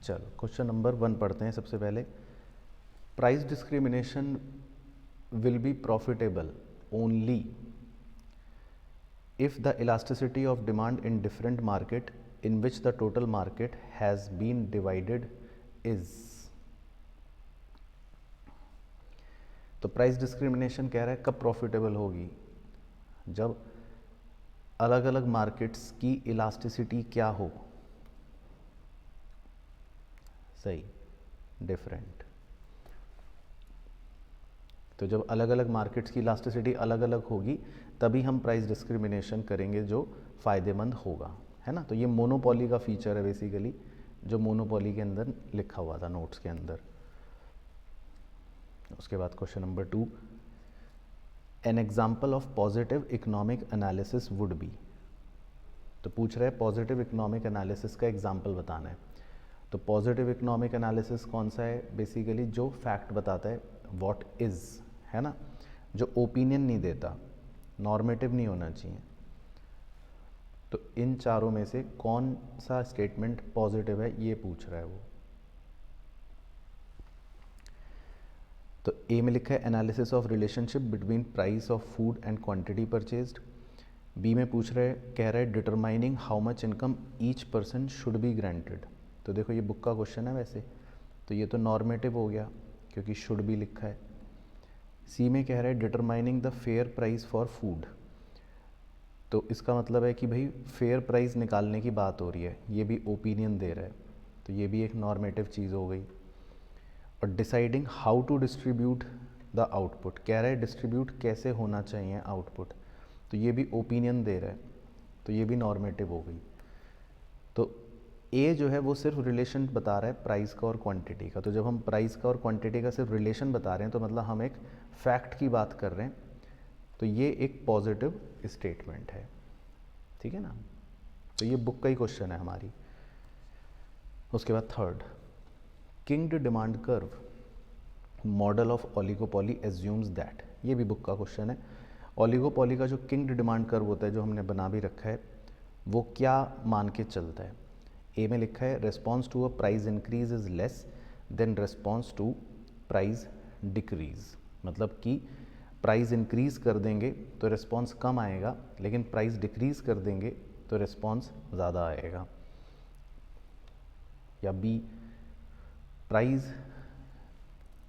चलो question number 1 पढ़ते हैं सबसे पहले। Price discrimination will be profitable only if the elasticity of demand in different market in which the total market has been divided is। तो price discrimination कह रहा है कब प्रॉफिटेबल होगी, जब अलग अलग मार्केट्स की इलास्टिसिटी क्या हो, सही, डिफरेंट। तो जब अलग अलग मार्केट्स की इलास्टिसिटी अलग अलग होगी तभी हम प्राइस डिस्क्रिमिनेशन करेंगे जो फ़ायदेमंद होगा, है ना। तो ये मोनोपोली का फीचर है बेसिकली, जो मोनोपोली के अंदर लिखा हुआ था नोट्स के अंदर। उसके बाद question number 2, an example of positive economic analysis would be. तो पूछ रहे हैं पॉजिटिव इकोनॉमिक एनालिसिस का एग्जाम्पल बताना है। तो पॉजिटिव इकोनॉमिक एनालिसिस कौन सा है, बेसिकली जो फैक्ट बताता है व्हाट इज़, है ना, जो ओपिनियन नहीं देता, नॉर्मेटिव नहीं होना चाहिए। तो इन चारों में से कौन सा स्टेटमेंट पॉजिटिव है ये पूछ रहा है वो। तो ए में लिखा है analysis of relationship between price of food and quantity purchased. B में पूछ रहे कह रहा है determining how much income each person should be granted. तो देखो ये बुक का क्वेश्चन है वैसे, तो ये तो नॉर्मेटिव हो गया क्योंकि शुड भी लिखा है। सी में कह रहा है determining the fair price for food. तो इसका मतलब है कि भाई फेयर प्राइस निकालने की बात हो रही है, ये भी ओपिनियन दे रहा है, तो ये भी एक नॉर्मेटिव चीज़ हो गई। और deciding how to distribute the output, कह रहा है डिस्ट्रीब्यूट कैसे होना चाहिए आउटपुट, तो ये भी ओपिनियन दे रहा है, तो ये भी नॉर्मेटिव हो गई। तो ए जो है वो सिर्फ रिलेशन बता रहा है प्राइस का और क्वांटिटी का। तो जब हम प्राइस का और क्वांटिटी का सिर्फ रिलेशन बता रहे हैं तो मतलब हम एक फैक्ट की बात कर रहे हैं, तो ये एक पॉजिटिव स्टेटमेंट है, ठीक है ना। तो ये बुक का ही क्वेश्चन है हमारी। उसके बाद third, kinked demand curve model of oligopoly assumes that. ये भी बुक का क्वेश्चन है। ओलिगोपॉली का जो किंग्ड डिमांड कर्व होता है, जो हमने बना भी रखा है, वो क्या मान के चलता है। ए में लिखा है response to a price increase is less than response to price decrease. मतलब कि प्राइस इंक्रीज कर देंगे तो रिस्पॉन्स कम आएगा, लेकिन प्राइस डिक्रीज कर देंगे तो रिस्पॉन्स ज़्यादा आएगा। या B, price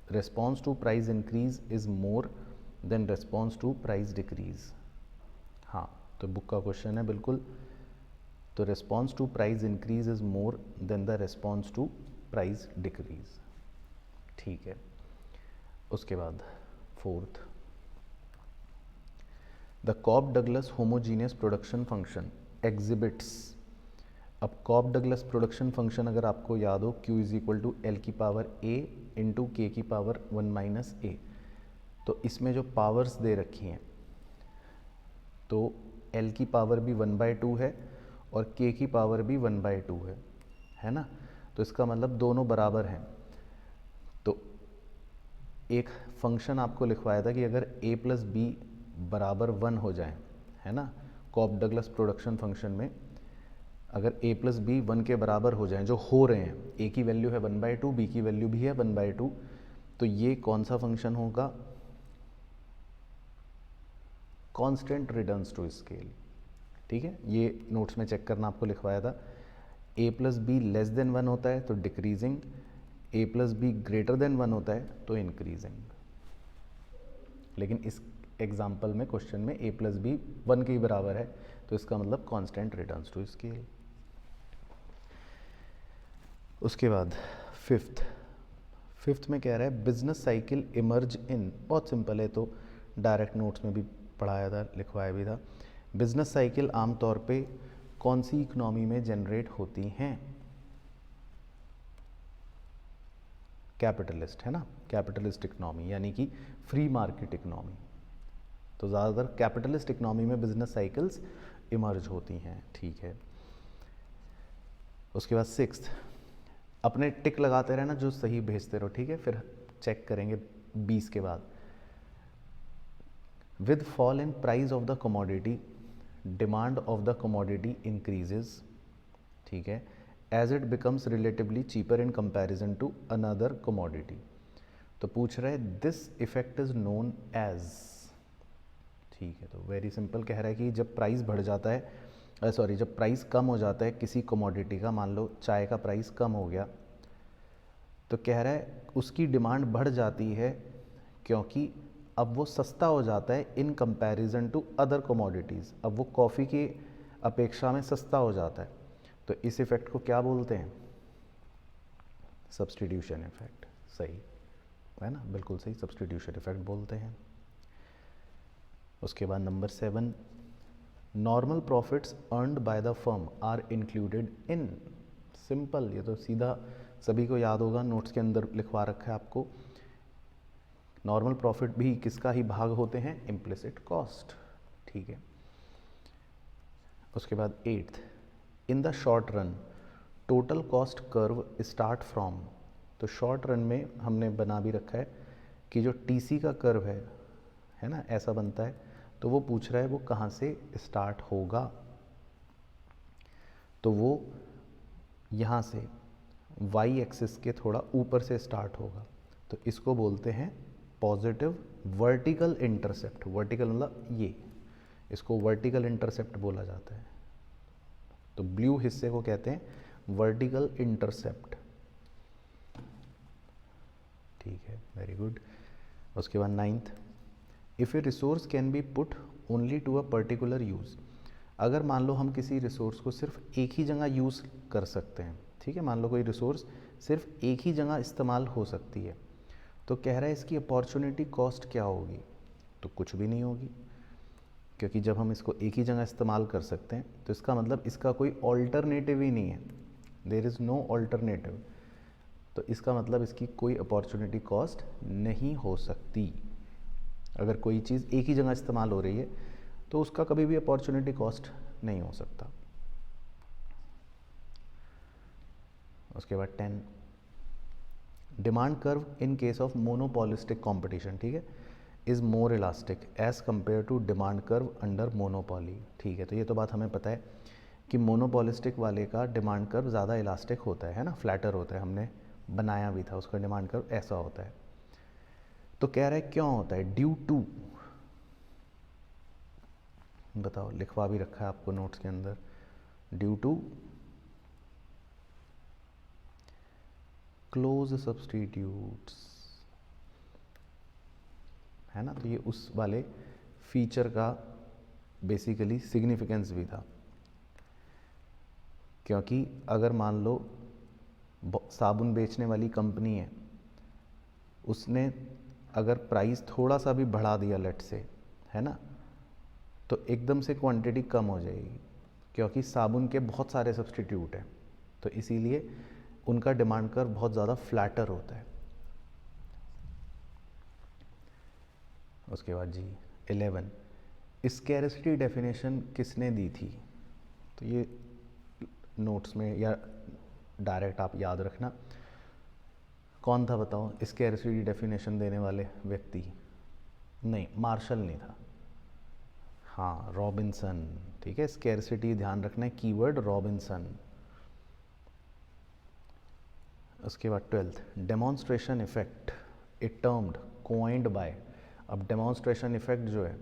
response to price increase is more than response to price decrease। हाँ, तो बुक का क्वेश्चन है बिल्कुल। तो response to price increase is more than the response to price decrease, ठीक है। उसके बाद fourth, the Cobb Douglas homogeneous production function exhibits. अब कॉब डगलस प्रोडक्शन फंक्शन अगर आपको याद हो, Q is equal to L की पावर a इंटू के की पावर 1 माइनस ए। तो इसमें जो पावर्स दे रखी हैं, तो L की पावर भी 1/2 है और K की पावर भी 1/2 है ना। तो इसका मतलब दोनों बराबर हैं। तो एक फंक्शन आपको लिखवाया था कि अगर a प्लस बी बराबर 1 हो जाए, है ना, कॉब डगलस प्रोडक्शन फंक्शन में अगर a प्लस बी 1 के बराबर हो जाएं, जो हो रहे हैं, a की वैल्यू है 1/2, b की वैल्यू भी है 1/2, तो ये कौन सा फंक्शन होगा, कांस्टेंट रिटर्न्स टू स्केल, ठीक है। ये नोट्स में चेक करना आपको लिखवाया था। a plus be less than 1 होता है तो decreasing, a plus be greater than 1 होता है तो इंक्रीजिंग। लेकिन इस एग्जाम्पल में क्वेश्चन में a प्लस बी 1 के ही बराबर है, तो इसका मतलब कांस्टेंट रिटर्न्स टू स्केल। उसके बाद फिफ्थ में कह रहा है बिजनेस साइकिल इमर्ज इन। बहुत सिंपल है, तो डायरेक्ट नोट्स में भी पढ़ाया था, लिखवाया भी था। बिजनेस साइकिल आमतौर पे कौन सी इकोनॉमी में जनरेट होती हैं, कैपिटलिस्ट, है ना, कैपिटलिस्ट इकोनॉमी यानी कि फ्री मार्केट इकोनॉमी। तो ज़्यादातर कैपिटलिस्ट इकोनॉमी में बिजनेस साइकिल्स इमर्ज होती हैं, ठीक है। उसके बाद सिक्स्थ, अपने टिक लगाते रहना, जो सही भेजते रहो, ठीक है, फिर चेक करेंगे 20 के बाद। With fall in price of the commodity demand of the commodity increases, ठीक है, as it becomes relatively cheaper in comparison to another commodity. तो पूछ रहा है this effect is known as, ठीक है। तो वेरी सिंपल कह रहा है कि जब प्राइस बढ़ जाता है, जब प्राइस कम हो जाता है किसी कमोडिटी का, मान लो चाय का प्राइस कम हो गया, तो कह रहा है उसकी डिमांड बढ़ जाती है क्योंकि अब वो सस्ता हो जाता है in comparison to other commodities. अब वो कॉफ़ी की अपेक्षा में सस्ता हो जाता है। तो इस इफ़ेक्ट को क्या बोलते हैं? Substitution effect. सही है ना, बिल्कुल सही, सब्स्टिट्यूशन इफेक्ट बोलते हैं। उसके बाद number 7, normal profits earned by the firm are included in. Simple, ये तो सीधा सभी को याद होगा, नोट्स के अंदर लिखवा रखा है आपको। नॉर्मल प्रॉफिट भी किसका ही भाग होते हैं? इम्प्लिसिट कॉस्ट, ठीक है। उसके बाद 8th, in the short run total cost curve start from. तो शॉर्ट रन में हमने बना भी रखा है कि जो टीसी का कर्व है ना, ऐसा बनता है। तो वो पूछ रहा है वो कहाँ से स्टार्ट होगा। तो वो यहाँ से वाई एक्सिस के थोड़ा ऊपर से स्टार्ट होगा। तो इसको बोलते हैं पॉजिटिव वर्टिकल इंटरसेप्ट। वर्टिकल मतलब ये, इसको वर्टिकल इंटरसेप्ट बोला जाता है। तो ब्लू हिस्से को कहते हैं वर्टिकल इंटरसेप्ट, ठीक है, वेरी गुड। उसके बाद 9th, if a resource can be put only to a particular use. अगर मान लो हम किसी रिसोर्स को सिर्फ एक ही जगह यूज़ कर सकते हैं, ठीक है, मान लो कोई रिसोर्स सिर्फ एक ही जगह इस्तेमाल हो सकती है, तो कह रहा है इसकी अपॉर्चुनिटी कॉस्ट क्या होगी? तो कुछ भी नहीं होगी, क्योंकि जब हम इसको एक ही जगह इस्तेमाल कर सकते हैं तो इसका मतलब इसका कोई ऑल्टरनेटिव ही नहीं है, देयर इज़ नो ऑल्टरनेटिव। तो इसका मतलब इसकी कोई अपॉर्चुनिटी कॉस्ट नहीं हो सकती। अगर कोई चीज़ एक ही जगह इस्तेमाल हो रही है तो उसका कभी भी अपॉर्चुनिटी कॉस्ट नहीं हो सकता। उसके बाद 10, demand curve in case of monopolistic competition, ठीक है, is more elastic as compare to demand curve under monopoly, ठीक है। तो ये तो बात हमें पता है कि मोनोपोलिस्टिक वाले का डिमांड कर्व ज़्यादा इलास्टिक होता है ना, फ्लैटर होता है, हमने बनाया भी था, उसका डिमांड कर्व ऐसा होता है। तो कह रहा है क्यों होता है? ड्यू टू, बताओ, लिखवा भी रखा है आपको नोट्स के अंदर, ड्यू टू क्लोज सब्स्टिट्यूट्स, है ना। तो ये उस वाले फीचर का बेसिकली सिग्निफिकेंस भी था, क्योंकि अगर मान लो साबुन बेचने वाली कंपनी है, उसने अगर प्राइस थोड़ा सा भी बढ़ा दिया लेट से, है ना, तो एकदम से क्वांटिटी कम हो जाएगी, क्योंकि साबुन के बहुत सारे सब्स्टिट्यूट हैं। तो इसीलिए उनका डिमांड कर्व बहुत ज़्यादा फ्लैटर होता है। उसके बाद जी 11, स्कैरसिटी डेफिनेशन किसने दी थी? तो ये नोट्स में या डायरेक्ट आप याद रखना, कौन था बताओ स्कैरसिटी डेफिनेशन देने वाले व्यक्ति? नहीं, मार्शल नहीं था, हाँ, रॉबिन्सन, ठीक है। स्कैरसिटी ध्यान रखना है, कीवर्ड रॉबिन्सन। उसके बाद 12th, डेमोन्स्ट्रेशन इफेक्ट ए टर्म्ड कोइंड बाय। अब डेमोन्स्ट्रेशन इफेक्ट जो है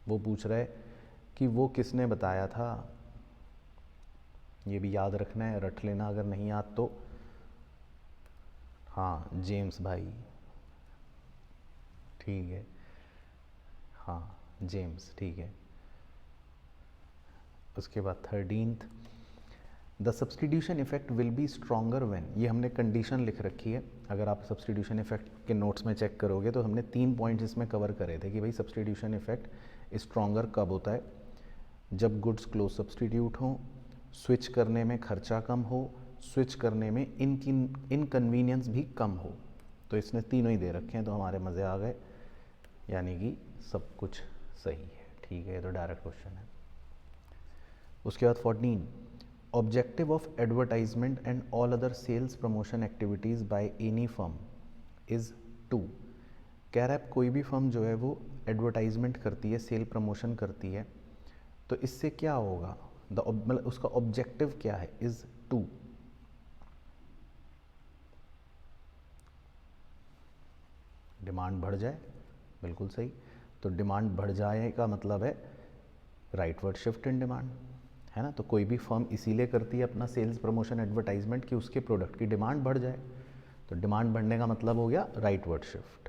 वो पूछ रहा है कि वो किसने बताया था। ये भी याद रखना है, रट लेना अगर नहीं याद तो। हाँ, जेम्स भाई, ठीक है, हाँ जेम्स, ठीक है। उसके बाद 13th, the substitution effect will be stronger when. ये हमने कंडीशन लिख रखी है, अगर आप सब्स्टिट्यूशन इफेक्ट के नोट्स में चेक करोगे तो हमने 3 पॉइंट्स इसमें कवर करे थे कि भाई सब्स्टिट्यूशन इफेक्ट स्ट्रॉन्गर कब होता है? जब गुड्स क्लोज सब्स्टिट्यूट हो, स्विच करने में खर्चा कम हो, स्विच करने में इनकन्वीनियंस भी कम हो। तो इसने तीनों ही दे रखे हैं, तो हमारे मज़े आ गए, यानी कि सब कुछ सही है, ठीक है। ये तो डायरेक्ट क्वेश्चन है। उसके बाद 14, objective of advertisement and all other sales promotion activities by any firm is to. कह रहा है कोई भी फर्म जो है वो एडवर्टाइजमेंट करती है, सेल प्रमोशन करती है, तो इससे क्या होगा? मतलब उसका ऑब्जेक्टिव क्या है, इज टू, डिमांड बढ़ जाए, बिल्कुल सही। तो डिमांड बढ़ जाए का मतलब है राइटवर्ड शिफ्ट इन डिमांड, है ना। तो कोई भी फर्म इसीलिए करती है अपना सेल्स प्रमोशन एडवर्टाइजमेंट कि उसके प्रोडक्ट की डिमांड बढ़ जाए। तो डिमांड बढ़ने का मतलब हो गया राइटवर्ड शिफ्ट।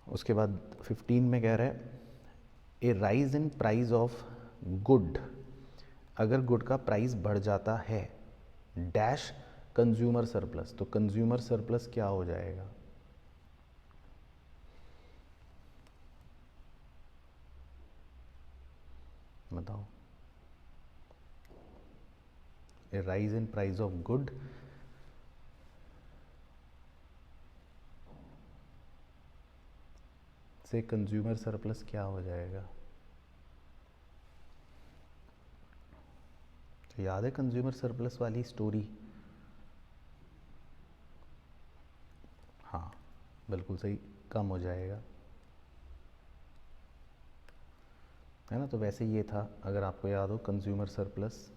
उसके बाद 15 में कह रहा है a rise in price of good, अगर गुड का प्राइस बढ़ जाता है डैश कंज्यूमर सरप्लस, तो कंज्यूमर सरप्लस क्या हो जाएगा, बताओ। A rise in price of good, से कंज्यूमर सरप्लस क्या हो जाएगा। तो याद है कंज्यूमर सरप्लस वाली स्टोरी, हाँ बिल्कुल सही, कम हो जाएगा, है ना। तो वैसे ये था, अगर आपको याद हो कंज्यूमर सरप्लस,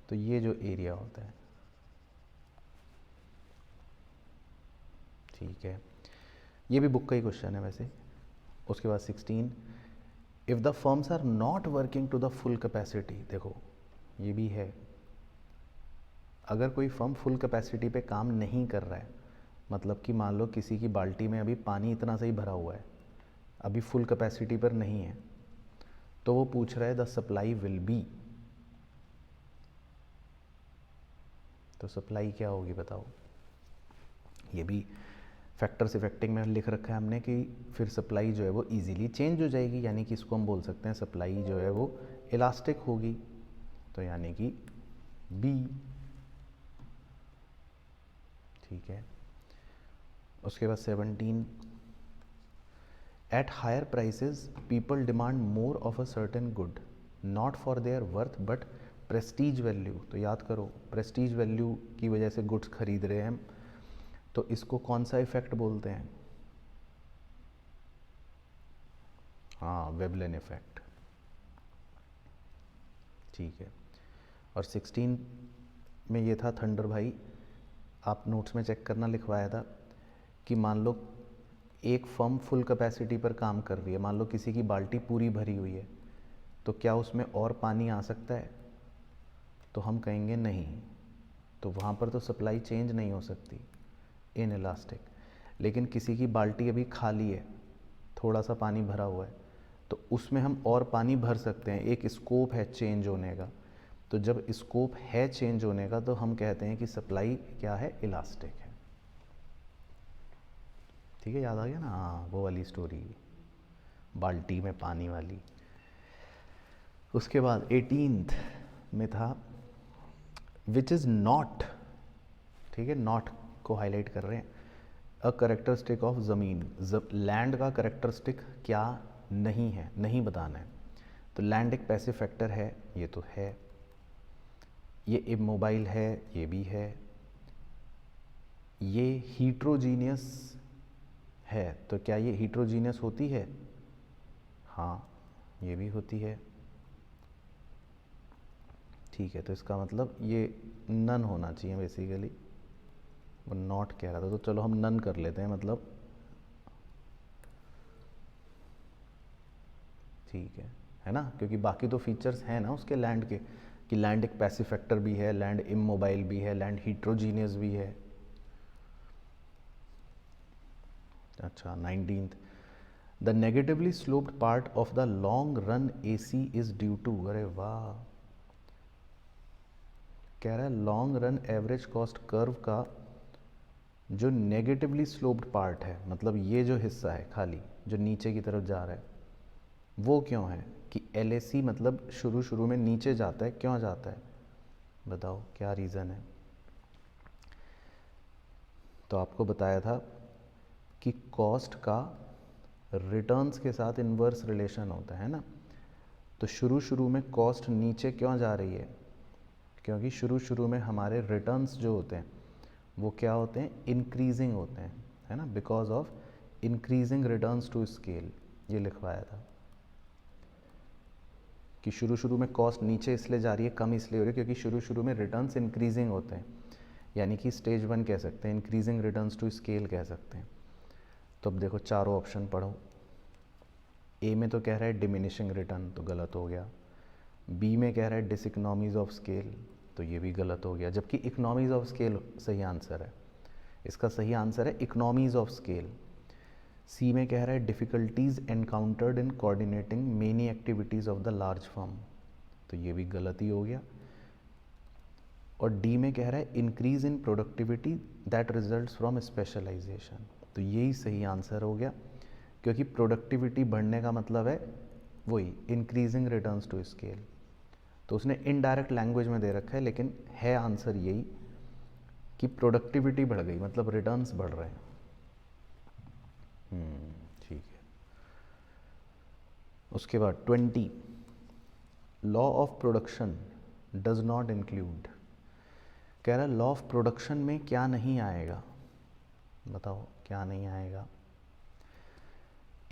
तो ये जो एरिया होता है, ठीक है, ये भी बुक का ही क्वेश्चन है वैसे। उसके बाद 16, if the firms are not working to the full capacity, देखो ये भी है, अगर कोई फर्म फुल कैपेसिटी पे काम नहीं कर रहा है, मतलब कि मान लो किसी की बाल्टी में अभी पानी इतना सही भरा हुआ है, अभी फुल कैपेसिटी पर नहीं है, तो वो पूछ रहा है द सप्लाई विल बी, तो सप्लाई क्या होगी बताओ। ये भी फैक्टर्स इफेक्टिंग में लिख रखा है हमने कि फिर सप्लाई जो है वो इजीली चेंज हो जाएगी, यानी कि इसको हम बोल सकते हैं सप्लाई जो है वो इलास्टिक होगी, तो यानी कि बी, ठीक है। उसके बाद 17, at higher prices people demand more of a certain good not for their worth but prestige value, तो याद करो प्रेस्टीज वैल्यू की वजह से गुड्स खरीद रहे हैं हम, तो इसको कौन सा इफेक्ट बोलते हैं, हाँ वेबलिन इफेक्ट, ठीक है। और 16 में ये था थंडर भाई, आप नोट्स में चेक करना, लिखवाया था कि मान लो एक फर्म फुल कैपेसिटी पर काम कर रही है, मान लो किसी की बाल्टी पूरी भरी हुई है, तो क्या उसमें और पानी आ सकता है, तो हम कहेंगे नहीं, तो वहाँ पर तो सप्लाई चेंज नहीं हो सकती, इन इलास्टिक। लेकिन किसी की बाल्टी अभी खाली है, थोड़ा सा पानी भरा हुआ है, तो उसमें हम और पानी भर सकते हैं, एक स्कोप है चेंज होने का, तो जब स्कोप है चेंज होने का तो हम कहते हैं कि सप्लाई क्या है, इलास्टिक है, ठीक है, याद आ गया ना, हाँ वो वाली स्टोरी, बाल्टी में पानी वाली। उसके बाद 18th में था विच इज़ नॉट, ठीक है, नॉट को हाईलाइट कर रहे हैं, अ करेक्टरिस्टिक ऑफ ज़मीन, लैंड का करेक्टरिस्टिक क्या नहीं है, नहीं बताना है, तो लैंड एक पैसिव फैक्टर है, ये तो है, ये इमोबाइल है, ये भी है, ये हीट्रोजीनियस है, तो क्या ये हीट्रोजीनियस होती है, हाँ ये भी होती है, ठीक है। तो इसका मतलब ये नन होना चाहिए बेसिकली, वो नॉट कह रहा था, तो चलो हम नन कर लेते हैं, मतलब ठीक है ना, क्योंकि बाकी तो फीचर्स हैं ना उसके लैंड के, कि लैंड एक पैसिव फैक्टर भी है, लैंड इमोबाइल भी है, लैंड हीट्रोजीनियस भी है। अच्छा 19th, the negatively sloped part of the long run AC is due to, अरे वाह, कह रहा है long run average cost curve का जो नेगेटिवली स्लोप्ड पार्ट है, मतलब ये जो हिस्सा है खाली जो नीचे की तरफ जा रहा है, वो क्यों है, कि LAC मतलब शुरू शुरू में नीचे जाता है, क्यों जाता है बताओ, क्या रीज़न है। तो आपको बताया था कि कॉस्ट का रिटर्न्स के साथ इन्वर्स रिलेशन होता है ना, तो शुरू शुरू में कॉस्ट नीचे क्यों जा रही है, क्योंकि शुरू शुरू में हमारे रिटर्न्स जो होते हैं वो क्या होते हैं, इंक्रीजिंग होते हैं, है ना, because of increasing returns to scale, ये लिखवाया था कि शुरू में कॉस्ट नीचे इसलिए जा रही है, कम इसलिए हो रही है क्योंकि शुरू में रिटर्न्स इंक्रीजिंग होते हैं, यानी कि स्टेज 1 कह सकते हैं, इंक्रीजिंग रिटर्न्स टू स्केल कह सकते हैं। तो अब देखो चारों ऑप्शन पढ़ो। ए में तो कह रहा है डिमिनिशिंग रिटर्न, तो गलत हो गया। बी में कह रहा है डिसइकोनॉमीज ऑफ स्केल, तो ये भी गलत हो गया, जबकि इकोनॉमीज ऑफ स्केल सही आंसर है। इसका सही आंसर है इकोनॉमीज ऑफ स्केल। सी में कह रहा है difficulties encountered in coordinating many activities of the large firm, तो ये भी गलत ही हो गया। और डी में कह रहा है increase in productivity that results from specialisation, तो यही सही आंसर हो गया, क्योंकि प्रोडक्टिविटी बढ़ने का मतलब है वही इंक्रीजिंग रिटर्न्स टू स्केल। तो उसने इनडायरेक्ट लैंग्वेज में दे रखा है, लेकिन है आंसर यही कि प्रोडक्टिविटी बढ़ गई, मतलब रिटर्न्स बढ़ रहे हैं। ठीक है। उसके बाद 20, law of production does not include, कह रहा है लॉ ऑफ प्रोडक्शन में क्या नहीं आएगा, बताओ क्या नहीं आएगा।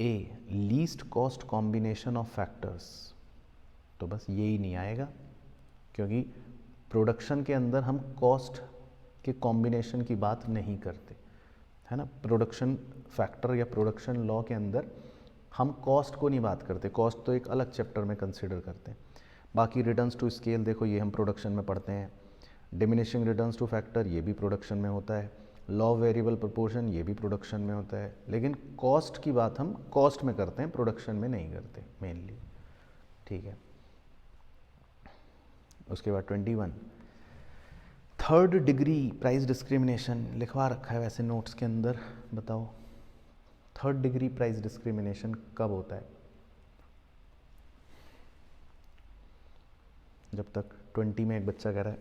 ए least cost combination of factors, तो बस यही नहीं आएगा, क्योंकि प्रोडक्शन के अंदर हम कॉस्ट के कॉम्बिनेशन की बात नहीं करते, है ना। प्रोडक्शन फैक्टर या प्रोडक्शन लॉ के अंदर हम कॉस्ट को नहीं बात करते, कॉस्ट तो एक अलग चैप्टर में कंसिडर करते हैं। बाकी रिटर्न्स टू स्केल देखो, ये हम प्रोडक्शन में पढ़ते हैं। डिमिनिशिंग रिटर्न्स टू फैक्टर, ये भी प्रोडक्शन में होता है। लॉ वेरिएबल प्रोपोर्शन, ये भी प्रोडक्शन में होता है। लेकिन कॉस्ट की बात हम कॉस्ट में करते हैं, प्रोडक्शन में नहीं करते मेनली, ठीक है। उसके बाद 21, थर्ड डिग्री प्राइस डिस्क्रिमिनेशन लिखवा रखा है वैसे नोट्स के अंदर, बताओ थर्ड डिग्री प्राइस डिस्क्रिमिनेशन कब होता है। जब तक 20 में एक बच्चा कह रहा है,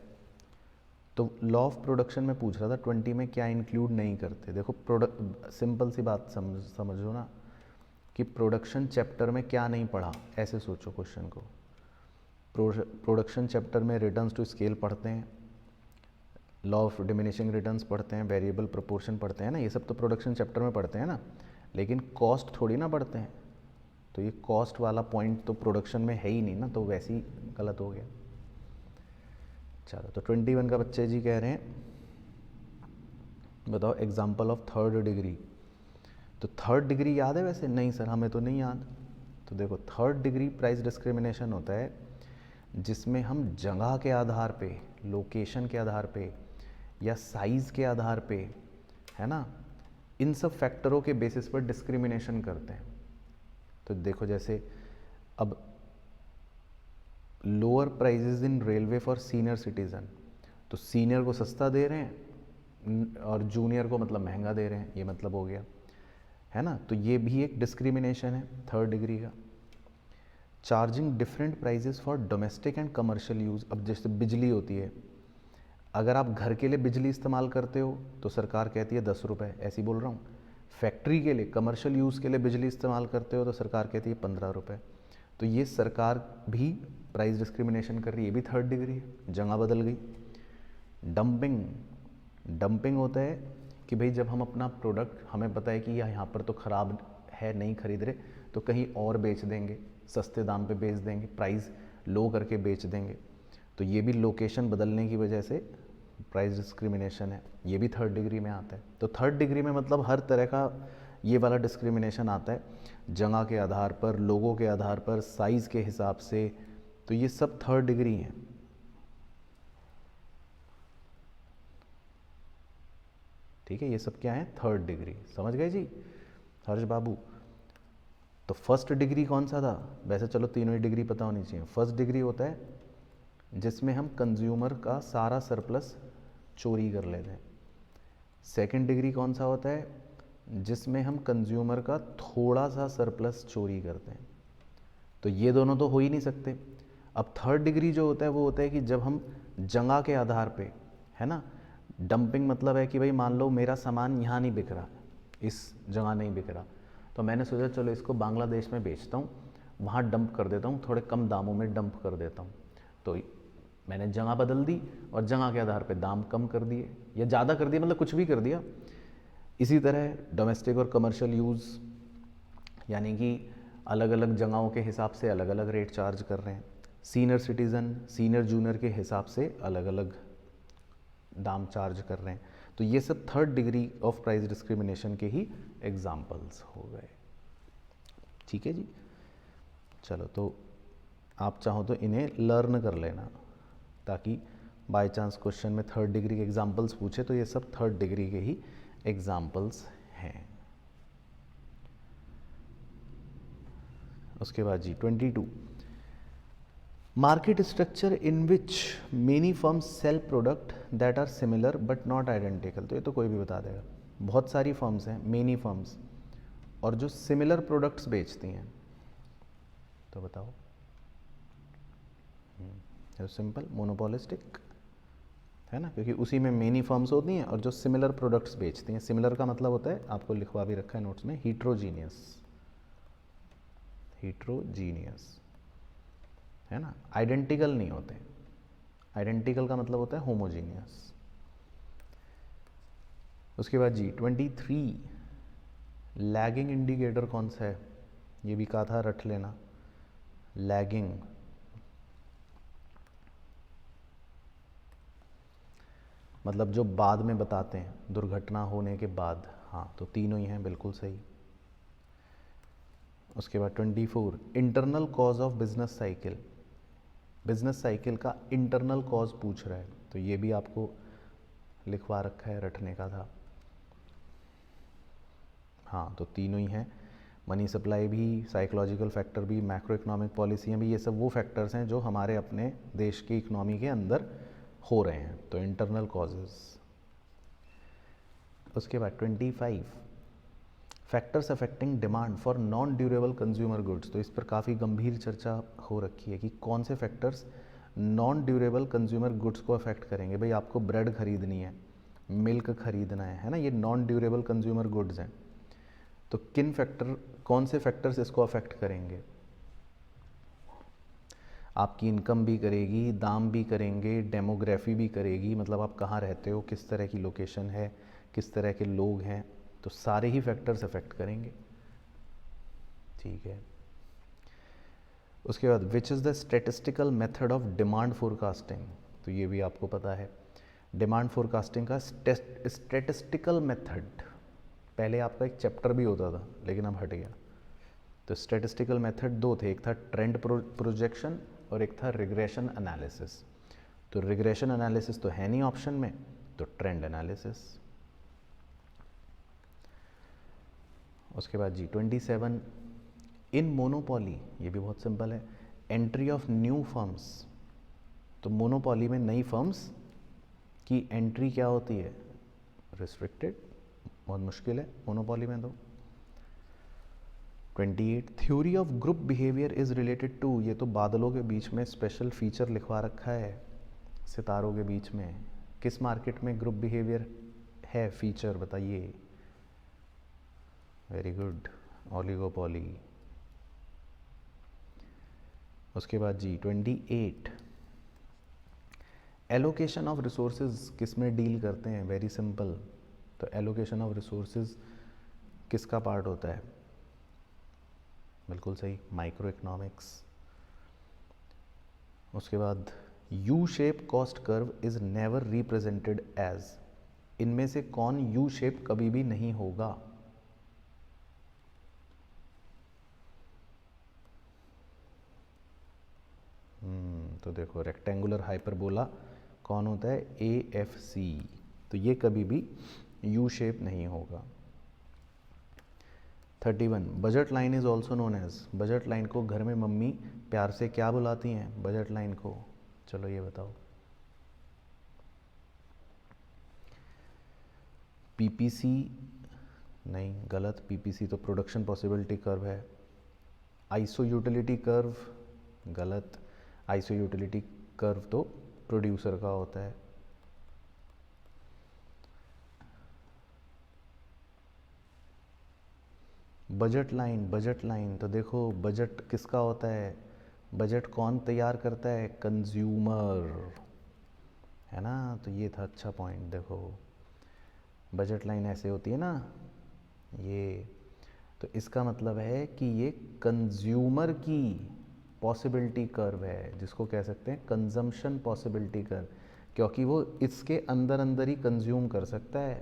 तो लॉ ऑफ प्रोडक्शन में पूछ रहा था 20 में क्या इंक्लूड नहीं करते। देखो सिंपल सी बात समझो ना, कि प्रोडक्शन चैप्टर में क्या नहीं पढ़ा, ऐसे सोचो क्वेश्चन को। प्रोडक्शन चैप्टर में रिटर्न्स टू स्केल पढ़ते हैं, लॉ ऑफ डिमिनिशिंग रिटर्न्स पढ़ते हैं, वेरिएबल प्रोपोर्शन पढ़ते हैं ना, ये सब तो प्रोडक्शन चैप्टर में पढ़ते हैं ना, लेकिन कॉस्ट थोड़ी ना पढ़ते हैं। तो ये कॉस्ट वाला पॉइंट तो प्रोडक्शन में है ही नहीं ना, तो वैसे ही गलत हो गया। चलो, तो 21 का बच्चे जी कह रहे हैं, बताओ एग्जाम्पल ऑफ थर्ड डिग्री। तो थर्ड डिग्री याद है वैसे? नहीं सर, हमें तो नहीं याद। तो देखो, थर्ड डिग्री प्राइस डिस्क्रिमिनेशन होता है जिसमें हम जगह के आधार पे, लोकेशन के आधार पे या साइज़ के आधार पे, है ना, इन सब फैक्टरों के बेसिस पर डिस्क्रिमिनेशन करते हैं। तो देखो, जैसे अब lower prices in railway for senior citizen, तो सीनियर को सस्ता दे रहे हैं और जूनियर को मतलब महंगा दे रहे हैं, ये मतलब हो गया, है ना। तो ये भी एक डिस्क्रिमिनेशन है थर्ड डिग्री का। Charging different prices for domestic and commercial use, अब जैसे बिजली होती है, अगर आप घर के लिए बिजली इस्तेमाल करते हो तो सरकार कहती है 10 रुपये, ऐसी बोल रहा हूँ। फैक्ट्री के लिए, कमर्शियल यूज़ के लिए बिजली इस्तेमाल करते हो तो सरकार कहती है 15 रुपये। तो ये सरकार भी प्राइस डिस्क्रिमिनेशन कर रही है, ये भी थर्ड डिग्री है, जगह बदल गई। डंपिंग होता है कि भाई जब हम अपना प्रोडक्ट, हमें पता है कि यहाँ पर तो ख़राब है, नहीं खरीद रहे, तो कहीं और बेच देंगे, सस्ते दाम पे बेच देंगे, प्राइस लो करके बेच देंगे। तो ये भी लोकेशन बदलने की वजह से प्राइस डिस्क्रिमिनेशन है, ये भी थर्ड डिग्री में आता है। तो थर्ड डिग्री में मतलब हर तरह का ये वाला डिस्क्रिमिनेशन आता है, जगह के आधार पर, लोगों के आधार पर, साइज़ के हिसाब से, तो ये सब थर्ड डिग्री हैं। ठीक है, ये सब क्या है? Third degree. समझ गए जी हर्ष बाबू? तो फर्स्ट डिग्री कौन सा था? वैसे चलो तीनों ही डिग्री पता होनी चाहिए। फर्स्ट डिग्री होता है जिसमें हम कंज्यूमर का सारा सरप्लस चोरी कर लेते हैं। सेकंड डिग्री कौन सा होता है? जिसमें हम कंज्यूमर का थोड़ा सा सरप्लस चोरी करते हैं। तो ये दोनों तो हो ही नहीं सकते। अब थर्ड डिग्री जो होता है वो होता है कि जब हम जगह के आधार पे, है ना, डंपिंग मतलब है कि भाई मान लो मेरा सामान यहाँ नहीं बिक रहा, इस जगह नहीं बिक रहा, तो मैंने सोचा चलो इसको बांग्लादेश में बेचता हूँ, वहाँ डंप कर देता हूँ, थोड़े कम दामों में डंप कर देता हूँ। तो मैंने जगह बदल दी और जगह के आधार पे दाम कम कर दिए या ज़्यादा कर दिए, मतलब कुछ भी कर दिया। इसी तरह डोमेस्टिक और कमर्शियल यूज़, यानी कि अलग अलग जगहों के हिसाब से अलग अलग रेट चार्ज कर रहे हैं। सीनियर सिटीज़न सीनियर जूनियर के हिसाब से अलग अलग दाम चार्ज कर रहे हैं। तो ये सब third degree of price discrimination के ही एग्जाम्पल्स हो गए। ठीक है जी, चलो तो आप चाहो तो इन्हें लर्न कर लेना, ताकि बाय चांस क्वेश्चन में थर्ड डिग्री के एग्जाम्पल्स पूछे तो ये सब थर्ड डिग्री के ही एग्जाम्पल्स हैं। उसके बाद जी 22, market structure in which many firms sell product that are similar but not identical. तो ये तो कोई भी बता देगा, बहुत सारी फर्म्स हैं, मेनी फर्म्स, और जो सिमिलर प्रोडक्ट्स बेचती हैं। तो बताओ, सिंपल, मोनोपोलिस्टिक है ना, क्योंकि उसी में मेनी फर्म्स होती हैं और जो सिमिलर प्रोडक्ट्स बेचती हैं। सिमिलर का मतलब होता है, आपको लिखवा भी रखा है नोट्स में, हीट्रोजीनियस, हीट्रोजीनियस है ना, आइडेंटिकल नहीं होते। आइडेंटिकल का मतलब होता है होमोजीनियस। उसके बाद जी 23, लैगिंग इंडिकेटर कौन सा है, ये भी कहा था रट लेना। लैगिंग मतलब जो बाद में बताते हैं, दुर्घटना होने के बाद। हाँ, तो तीनों ही हैं, बिल्कुल सही। उसके बाद 24, internal cause of business cycle. Business cycle का इंटरनल कॉज पूछ रहा है, तो ये भी आपको लिखवा रखा है, रटने का था। हाँ, तो तीनों ही हैं, मनी सप्लाई भी, साइकोलॉजिकल फैक्टर भी, मैक्रो इकोनॉमिक पॉलिसियाँ भी, ये सब वो फैक्टर्स हैं जो हमारे अपने देश की इकोनॉमी के अंदर हो रहे हैं, तो इंटरनल कॉजेज़। उसके बाद 25, factors affecting demand for non durable consumer goods. तो इस पर काफ़ी गंभीर चर्चा हो रखी है कि कौन से factors non durable consumer goods को अफेक्ट करेंगे। भाई आपको ब्रेड खरीदनी है, मिल्क खरीदना है ना, ये नॉन ड्यूरेबल कंज्यूमर गुड्स हैं। तो किन फैक्टर, कौन से फैक्टर्स इसको अफेक्ट करेंगे? आपकी इनकम भी करेगी, दाम भी करेंगे, डेमोग्राफी भी करेगी, मतलब आप कहाँ रहते हो, किस तरह की लोकेशन है, किस तरह के लोग हैं, तो सारे ही फैक्टर्स अफेक्ट करेंगे। ठीक है। उसके बाद which is the statistical method of demand forecasting. तो ये भी आपको पता है, डिमांड फोरकास्टिंग का स्टैटिस्टिकल मेथड, पहले आपका एक चैप्टर भी होता था लेकिन अब हट गया। तो स्टैटिस्टिकल मेथड दो थे, एक था ट्रेंड प्रोजेक्शन और एक था रिग्रेशन एनालिसिस। तो रिग्रेशन एनालिसिस तो है नहीं ऑप्शन में, तो ट्रेंड एनालिसिस। उसके बाद जी 27, इन मोनोपॉली, ये भी बहुत सिंपल है, एंट्री ऑफ न्यू फर्म्स। तो मोनोपॉली में नई फर्म्स की एंट्री क्या होती है? रिस्ट्रिक्टेड, बहुत मुश्किल है मोनोपॉली में। तो 28, theory of group behaviour is related to. ये तो बादलों के बीच में स्पेशल फीचर लिखवा रखा है, सितारों के बीच में। किस मार्केट में ग्रुप बिहेवियर है फीचर, बताइए। Very good, oligopoly. उसके बाद जी 28, एलोकेशन ऑफ रिसोर्सेज किस में डील करते हैं? वेरी सिंपल, तो एलोकेशन ऑफ रिसोर्सेज किसका पार्ट होता है? बिल्कुल सही, माइक्रो इकोनॉमिक्स। उसके बाद U shape cost curve is never represented as. इनमें से कौन यू शेप कभी भी नहीं होगा? तो देखो, रेक्टेंगुलर हाइपरबोला कौन होता है? AFC। तो ये कभी भी यू शेप नहीं होगा। 31, budget line is also known as. Budget line को घर में मम्मी प्यार से क्या बुलाती हैं बजट लाइन को? चलो ये बताओ। PPC नहीं, गलत, PPC तो प्रोडक्शन पॉसिबिलिटी कर्व है। आइसो यूटिलिटी कर्व गलत, आइसो यूटिलिटी कर्व तो प्रोड्यूसर का होता है। बजट लाइन, बजट लाइन तो देखो, बजट किसका होता है? बजट कौन तैयार करता है? कंज्यूमर, है ना। तो ये था अच्छा पॉइंट। देखो बजट लाइन ऐसे होती है ना, ये तो इसका मतलब है कि ये कंज्यूमर की पॉसिबिलिटी कर्व है, जिसको कह सकते हैं कंजम्पशन पॉसिबिलिटी कर्व, क्योंकि वो इसके अंदर अंदर ही कंज्यूम कर सकता है,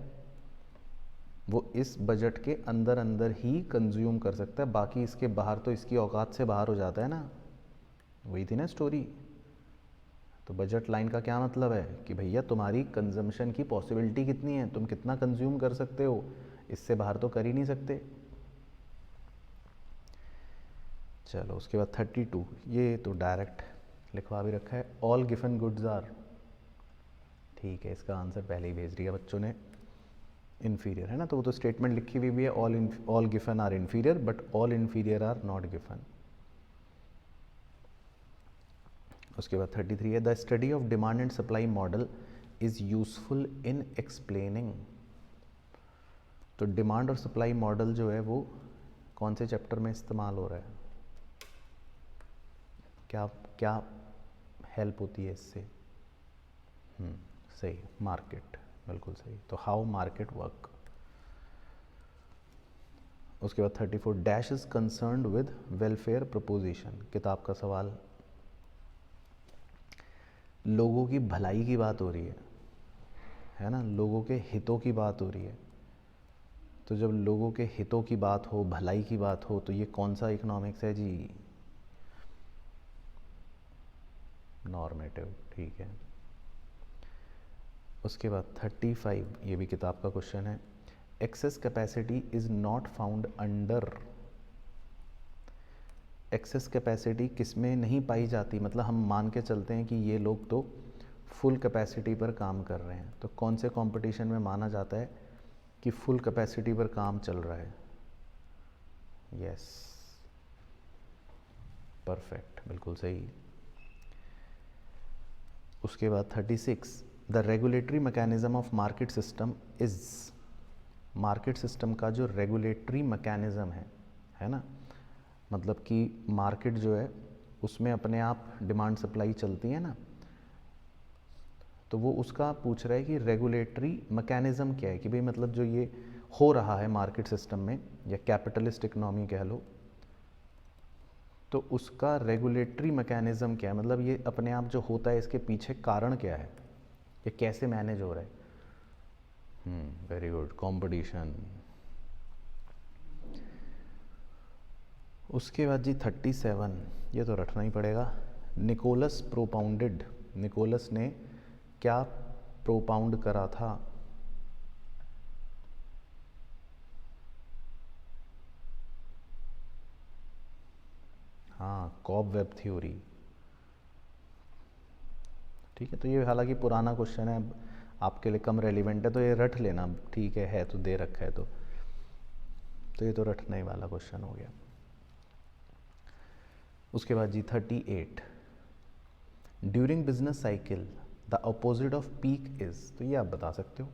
वो इस बजट के अंदर अंदर ही कंज्यूम कर सकता है, बाकी इसके बाहर तो इसकी औकात से बाहर हो जाता है ना। वही थी ना स्टोरी। तो बजट लाइन का क्या मतलब है कि भैया तुम्हारी कंजम्पशन की पॉसिबिलिटी कितनी है, तुम कितना कंज्यूम कर सकते हो, इससे बाहर तो कर ही नहीं सकते। चलो उसके बाद 32, ये तो डायरेक्ट लिखवा भी रखा है, ऑल गिवन गुड्स आर, ठीक है, इसका आंसर पहले ही भेज दिया बच्चों ने, इन्फीरियर है ना, तो वो तो स्टेटमेंट लिखी हुई भी है, all given are inferior but all inferior are not given. उसके बाद 33 है, the study of demand and supply model is useful in explaining. तो डिमांड और सप्लाई मॉडल जो है वो कौन से चैप्टर में इस्तेमाल हो रहा है, क्या क्या हेल्प होती है इससे? सही, मार्केट, बिल्कुल सही। तो हाउ मार्केट वर्क। उसके बाद 34, dash is concerned with welfare preposition. किताब का सवाल, लोगों की भलाई की बात हो रही है ना, लोगों के हितों की बात हो रही है। तो जब लोगों के हितों की बात हो, भलाई की बात हो, तो ये कौन सा इकोनॉमिक्स है जी? नॉर्मेटिव, ठीक है। उसके बाद 35, ये भी किताब का क्वेश्चन है, access capacity is not found under. Access capacity किस में नहीं पाई जाती, मतलब हम मान के चलते हैं कि ये लोग तो फुल कैपेसिटी पर काम कर रहे हैं, तो कौन से कंपटीशन में माना जाता है कि फुल कैपेसिटी पर काम चल रहा है? यस, परफेक्ट, बिल्कुल सही। उसके बाद 36, the regulatory mechanism of market system is. Market system का जो रेगुलेटरी मैकेनिज्म है ना, मतलब कि मार्केट जो है उसमें अपने आप डिमांड सप्लाई चलती है ना, तो वो उसका पूछ रहा है कि रेगुलेटरी मैकेनिज्म क्या है, कि भाई मतलब जो ये हो रहा है मार्केट सिस्टम में, या कैपिटलिस्ट इकोनॉमी कह लो, तो उसका रेगुलेटरी मैकेनिज्म क्या है, मतलब ये अपने आप जो होता है इसके पीछे कारण क्या है, ये कैसे मैनेज हो रहा है? Very good, competition. उसके बाद जी 37, ये तो रटना ही पड़ेगा, निकोलस प्रोपाउंडेड। निकोलस ने क्या प्रोपाउंड करा था? हाँ, कॉबवेब थ्योरी, ठीक है। तो ये हालांकि पुराना क्वेश्चन है, आपके लिए कम रेलिवेंट है, तो ये रट लेना, ठीक है तो दे रखा है तो ये तो रटने ही वाला क्वेश्चन हो गया। उसके बाद जी 38, during business cycle the opposite off peak is. तो ये आप बता सकते हो,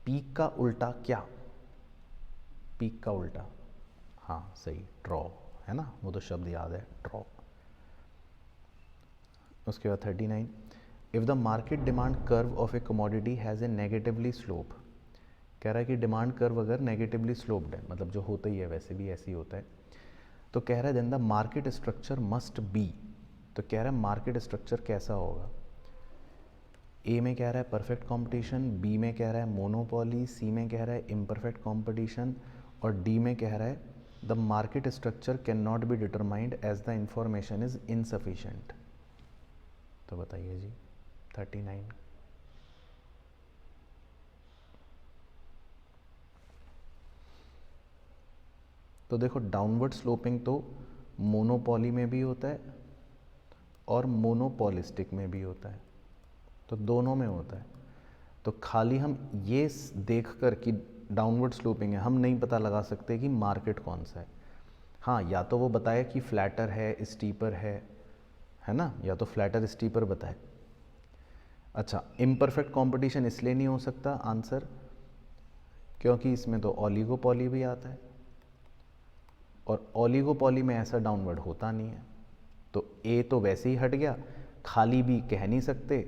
पीक का उल्टा क्या? पीक का उल्टा, हाँ सही, ड्रॉ, है ना, वो तो शब्द याद है, ड्रॉ। उसके बाद 39, if the market demand curve of A commodity has a negatively slope. कह रहा है कि डिमांड कर्व अगर नेगेटिवली स्लोप्ड है, मतलब जो होता ही है वैसे भी ऐसे ही होता है, तो कह रहा है then the market structure must be. तो कह रहा है मार्केट स्ट्रक्चर कैसा होगा? ए में कह रहा है परफेक्ट कंपटीशन, बी में कह रहा है मोनोपोली, सी में कह रहा है इम्परफेक्ट कंपटीशन, और डी में कह रहा है the market structure can not be determined as the information is insufficient. तो बताइए जी 39। तो देखो डाउनवर्ड स्लोपिंग तो मोनोपोली में भी होता है और मोनोपोलिस्टिक में भी होता है, तो दोनों में होता है। तो खाली हम ये देख कर कि डाउनवर्ड स्लोपिंग है, हम नहीं पता लगा सकते कि मार्केट कौन सा है। हाँ, या तो वो बताए कि फ्लैटर है, स्टीपर है ना, या तो फ्लैटर स्टीपर बताए। अच्छा, इम्परफेक्ट कंपटीशन इसलिए नहीं हो सकता आंसर, क्योंकि इसमें तो ओलिगोपॉली भी आता है, और ओलिगोपॉली में ऐसा डाउनवर्ड होता नहीं है। तो ए तो वैसे ही हट गया, खाली भी कह नहीं सकते,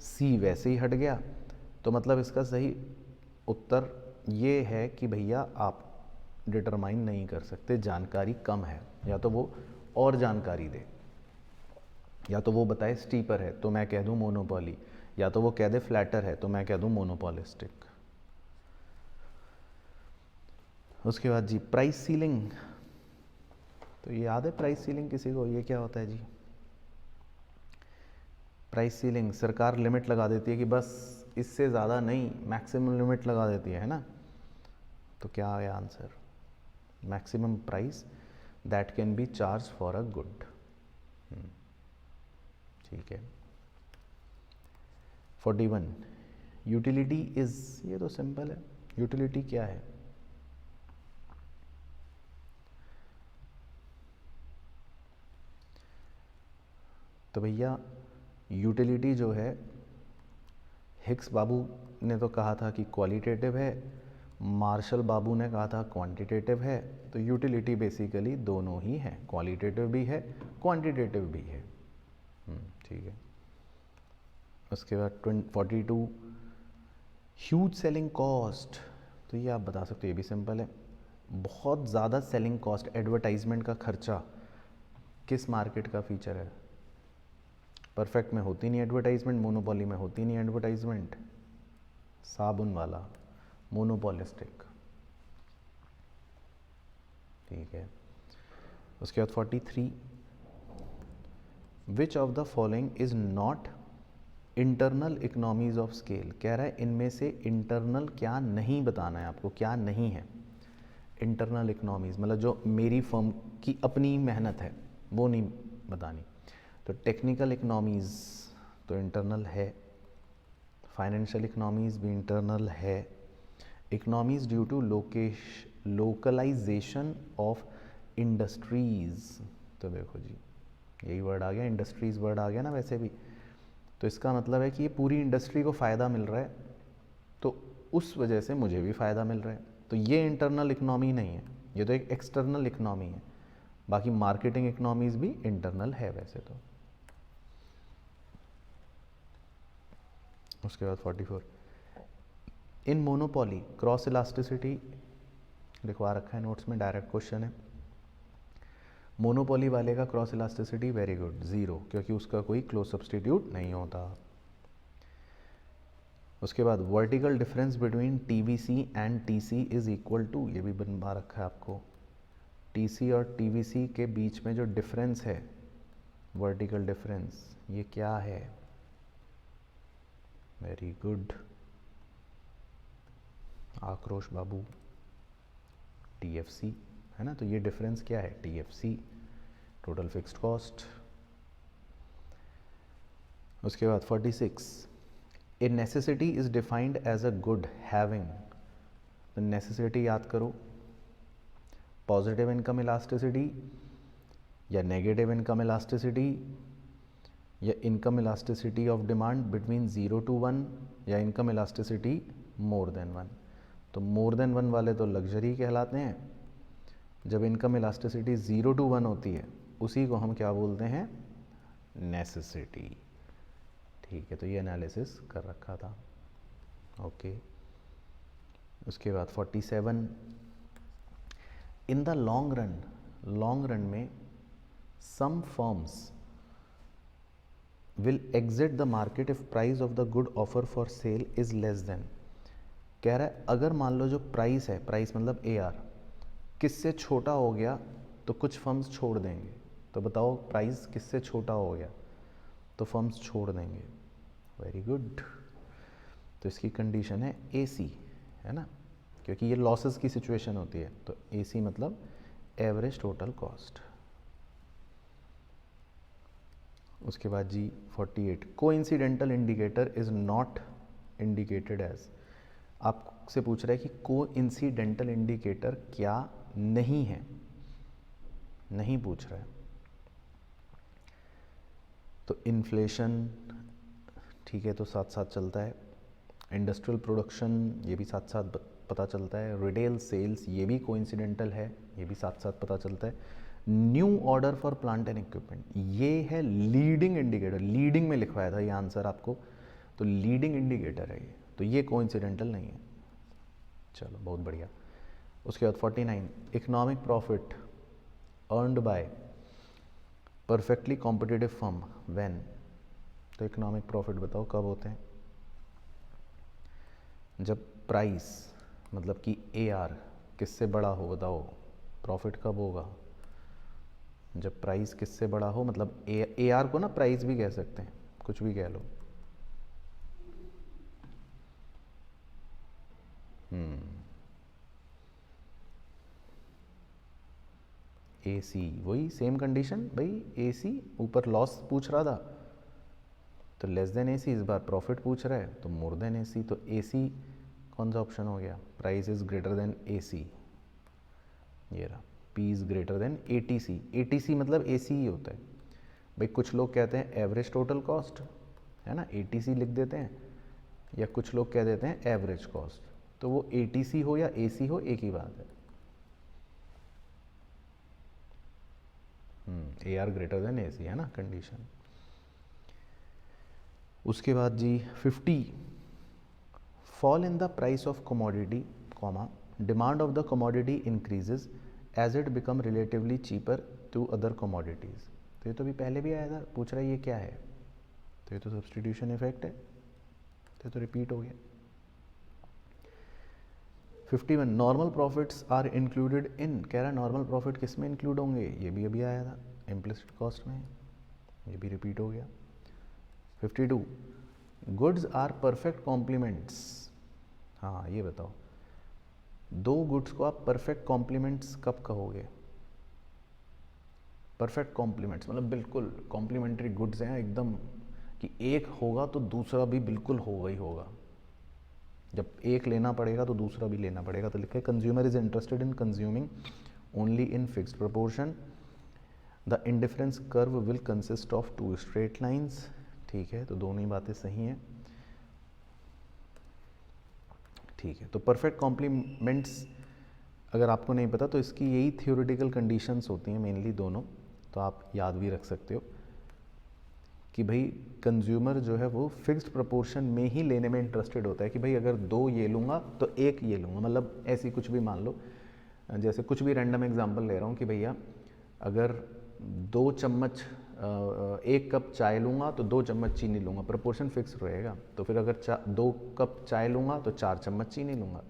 सी वैसे ही हट गया। तो मतलब इसका सही उत्तर ये है कि भैया आप डिटरमाइन नहीं कर सकते, जानकारी कम है। या तो वो और जानकारी दे, या तो वो बताए स्टीपर है तो मैं कह दूं मोनोपोली, या तो वो कह दे फ्लैटर है तो मैं कह दूं मोनोपोलिस्टिक। उसके बाद जी प्राइस सीलिंग, तो ये याद है प्राइस सीलिंग किसी को? ये क्या होता है जी? प्राइस सीलिंग, सरकार लिमिट लगा देती है कि बस इससे ज़्यादा नहीं, मैक्सिमम लिमिट लगा देती है ना। तो क्या है answer? Maximum price that can be charge for a good. ठीक है। 41 यूटिलिटी इज, ये तो सिंपल है, यूटिलिटी क्या है? तो भैया यूटिलिटी जो है, हिक्स बाबू ने तो कहा था कि क्वालिटेटिव है, मार्शल बाबू ने कहा था क्वांटिटेटिव है। तो यूटिलिटी बेसिकली दोनों ही है, क्वालिटेटिव भी है, क्वांटिटेटिव भी है। ठीक है। उसके बाद 42 ह्यूज सेलिंग कॉस्ट, तो ये आप बता सकते हो, ये भी सिंपल है। बहुत ज़्यादा सेलिंग कॉस्ट, एडवर्टाइजमेंट का खर्चा किस मार्केट का फीचर है? परफेक्ट में होती नहीं एडवर्टाइजमेंट, मोनोपोली में होती नहीं एडवर्टाइजमेंट, साबुन वाला मोनोपोलिस्टिक। ठीक है। उसके बाद 43 विच of the following is not internal economies of scale, कह रहा है इनमें से इंटरनल क्या नहीं बताना है आपको, क्या नहीं है। इंटरनल इकोनॉमीज मतलब जो मेरी फर्म की अपनी मेहनत है वो नहीं बतानी। तो टेक्निकल इकोनॉमीज तो इंटरनल है, फाइनेंशियल इकोनॉमीज भी इंटरनल है, economies due to localisation of industries, तो देखो जी यही वर्ड आ गया, इंडस्ट्रीज वर्ड आ गया ना वैसे भी, तो इसका मतलब है कि ये पूरी इंडस्ट्री को फ़ायदा मिल रहा है, तो उस वजह से मुझे भी फ़ायदा मिल रहा है। तो ये इंटरनल इकनॉमी नहीं है, ये तो एक एक्सटर्नल इकनॉमी है। बाकी मार्केटिंग इकनॉमीज भी इंटरनल है वैसे तो। उसके बाद 44 इन मोनोपोली क्रॉस इलास्टिसिटी लिखवा रखा है नोट्स में, डायरेक्ट क्वेश्चन है। मोनोपोली वाले का cross elasticity very good, zero, क्योंकि उसका कोई क्लोज सब्सटीट्यूट नहीं होता। उसके बाद vertical difference between TVC and TC is equal to, ये भी बनवा रखा है आपको, टीसी और टीवीसी के बीच में जो डिफरेंस है, वर्टिकल डिफरेंस, ये क्या है? वेरी गुड आक्रोश बाबू, टीएफसी है ना। तो ये डिफरेंस क्या है? TFC, total fixed cost. उसके बाद 46 a necessity is defined as a good having, तो नेसेसिटी याद करो, पॉजिटिव इनकम इलास्टिसिटी या नेगेटिव इनकम इलास्टिसिटी या income elasticity of demand between 0 to 1 या इनकम इलास्टिसिटी मोर देन 1। तो मोर देन 1 वाले तो लग्जरी कहलाते हैं, जब इनकम इलास्टिसिटी 0 to 1 होती है उसी को हम क्या बोलते हैं? नेसेसिटी। ठीक है, तो ये एनालिसिस कर रखा था। ओके। उसके बाद 47 इन द लॉन्ग रन में some firms will exit the market if price of the good offer for sale is less than, कह रहा है अगर मान लो जो प्राइस है, प्राइस मतलब AR किससे छोटा हो गया तो कुछ फर्म्स छोड़ देंगे। तो बताओ प्राइस किससे छोटा हो गया तो फर्म्स छोड़ देंगे। Very good. तो इसकी कंडीशन है AC, है ना, क्योंकि ये लॉसेस की सिचुएशन होती है। तो AC मतलब एवरेज टोटल कॉस्ट। उसके बाद जी 48 coincidental indicator is not indicated as, आपसे पूछ रहा है कि कोइंसिडेंटल इंडिकेटर क्या नहीं है, नहीं पूछ रहा है। तो इन्फ्लेशन ठीक है, तो साथ साथ चलता है, इंडस्ट्रियल प्रोडक्शन ये भी साथ साथ पता चलता है, रिटेल सेल्स ये भी कोइंसिडेंटल है, ये भी साथ साथ पता चलता है। New order for plant and equipment ये है लीडिंग इंडिकेटर, लीडिंग में लिखवाया था ये आंसर आपको, तो लीडिंग इंडिकेटर है ये, तो ये कोइंसिडेंटल नहीं है। चलो बहुत बढ़िया। उसके बाद 49, economic profit earned bye perfectly competitive firm when. तो इकोनॉमिक प्रॉफिट बताओ कब होते हैं? जब प्राइस मतलब कि AR किससे बड़ा हो, बताओ प्रॉफिट कब होगा? जब प्राइस किससे बड़ा हो, मतलब AR को ना प्राइस भी कह सकते हैं, कुछ भी कह लो। AC, वही सेम कंडीशन भाई, AC ऊपर लॉस पूछ रहा था तो लेस देन AC, इस बार प्रॉफिट पूछ रहा है तो मोर देन AC। तो AC कौन सा ऑप्शन हो गया? Price is greater than AC, ये रहा। P is greater than ATC। ATC मतलब AC ही होता है भाई। कुछ लोग कहते हैं एवरेज टोटल कॉस्ट, है ना, ATC लिख देते हैं, या कुछ लोग कह देते हैं एवरेज कॉस्ट। तो वो ATC हो या AC हो, एक ही बात है। AR ग्रेटर देन AC, है ना कंडीशन। उसके बाद जी 50, fall in the price of commodity comma demand of the commodity increases as it become relatively cheaper to other commodities. तो ये तो अभी पहले भी आया था, पूछ रहा है ये क्या है? तो ये तो सब्सटीट्यूशन इफेक्ट है, तो ये तो रिपीट हो गया। 51, normal profits are included in. कह रहा है नॉर्मल प्रॉफिट किस में इंक्लूड होंगे? ये भी अभी आया था, इम्प्लिसिट कॉस्ट में, ये भी रिपीट हो गया। 52, गुड्स आर परफेक्ट कॉम्प्लीमेंट्स। हाँ ये बताओ, दो गुड्स को आप परफेक्ट कॉम्प्लीमेंट्स कब कहोगे? परफेक्ट कॉम्प्लीमेंट्स मतलब बिल्कुल कॉम्प्लीमेंट्री गुड्स हैं एकदम, कि एक होगा तो दूसरा भी बिल्कुल होगा ही होगा। जब एक लेना पड़ेगा तो दूसरा भी लेना पड़ेगा। तो लिखा है consumer is interested in consuming only in fixed proportion. The indifference curve will consist of two straight lines. ठीक है, तो दोनों ही बातें सही हैं। ठीक है, तो परफेक्ट कॉम्प्लीमेंट्स अगर आपको नहीं पता तो इसकी यही थियोरेटिकल कंडीशंस होती हैं मेनली दोनों, तो आप याद भी रख सकते हो कि भाई कंज्यूमर जो है वो फिक्स्ड प्रोपोर्शन में ही लेने में इंटरेस्टेड होता है, कि भाई अगर दो ये लूँगा तो एक ये लूँगा, मतलब ऐसी कुछ भी मान लो, जैसे कुछ भी रैंडम एग्जांपल ले रहा हूँ कि भैया अगर 2 चम्मच 1 कप चाय लूँगा तो 2 चम्मच चीनी लूँगा, प्रोपोर्शन फिक्स रहेगा। तो फिर अगर 2 कप चाय लूँगा तो 4 चम्मच चीनी लूँगा,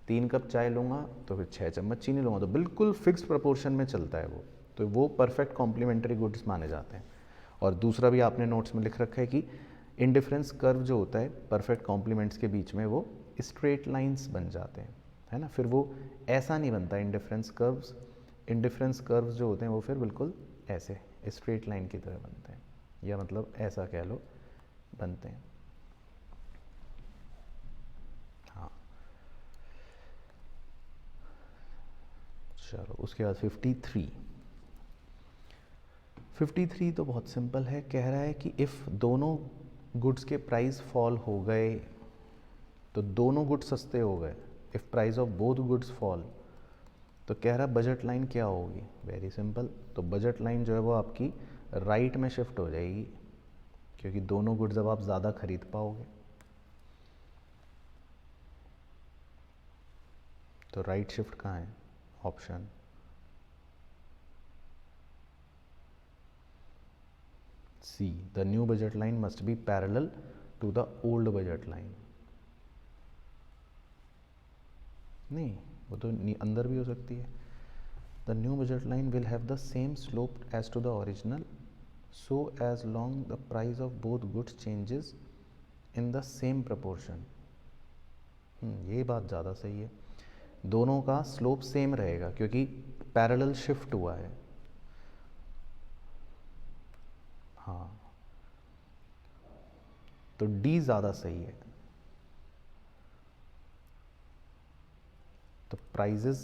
3 कप चाय लूँगा तो फिर 6 चम्मच चीनी लूँगा, तो बिल्कुल फिक्स्ड प्रोपोर्शन में चलता है वो। तो वो परफेक्ट कॉम्प्लीमेंट्री गुड्स माने जाते हैं। और दूसरा भी आपने नोट्स में लिख रखा है कि इंडिफरेंस कर्व जो होता है परफेक्ट कॉम्प्लीमेंट्स के बीच में वो स्ट्रेट लाइंस बन जाते हैं, है ना। फिर वो ऐसा नहीं बनता इंडिफरेंस कर्व्स, इंडिफरेंस कर्व्स जो होते हैं वो फिर बिल्कुल ऐसे स्ट्रेट लाइन की तरह बनते हैं, या मतलब ऐसा कह लो बनते हैं। हाँ चलो, उसके बाद 53 तो बहुत सिंपल है। कह रहा है कि इफ़ दोनों गुड्स के प्राइस फॉल हो गए तो दोनों गुड्स सस्ते हो गए, if price of both goods fall, तो कह रहा है बजट लाइन क्या होगी? वेरी सिंपल, तो बजट लाइन जो है वो आपकी राइट में शिफ्ट हो जाएगी, क्योंकि दोनों गुड्स अब आप ज़्यादा खरीद पाओगे। तो राइट शिफ्ट कहाँ है? Option C, the new budget line must be parallel to the old budget line। नहीं, वो तो अंदर भी हो सकती है। The new budget line will have the same slope as to the original, so as long the price of both goods changes in the same proportion। ये बात ज़्यादा सही है, दोनों का स्लोप सेम रहेगा क्योंकि पैरेलल शिफ्ट हुआ है। हाँ, तो डी ज़्यादा सही है। तो प्राइजेस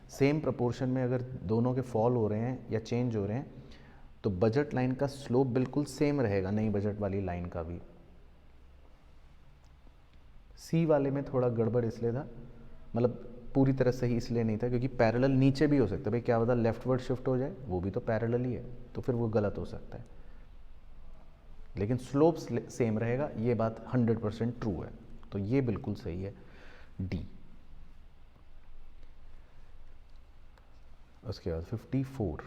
सेम प्रोपोर्शन में अगर दोनों के फॉल हो रहे हैं या चेंज हो रहे हैं तो बजट लाइन का स्लोप बिल्कुल सेम रहेगा, नई बजट वाली लाइन का भी। सी वाले में थोड़ा गड़बड़ इसलिए था, मतलब पूरी तरह सही इसलिए नहीं था क्योंकि पैरेलल नीचे भी हो सकता है, भाई क्या पता लेफ्टवर्ड शिफ्ट हो जाए, वो भी तो पैरेलल ही है, तो फिर वो गलत हो सकता है। लेकिन स्लोप सेम रहेगा, ये बात 100% ट्रू है, तो ये बिल्कुल सही है डी। उसके बाद 54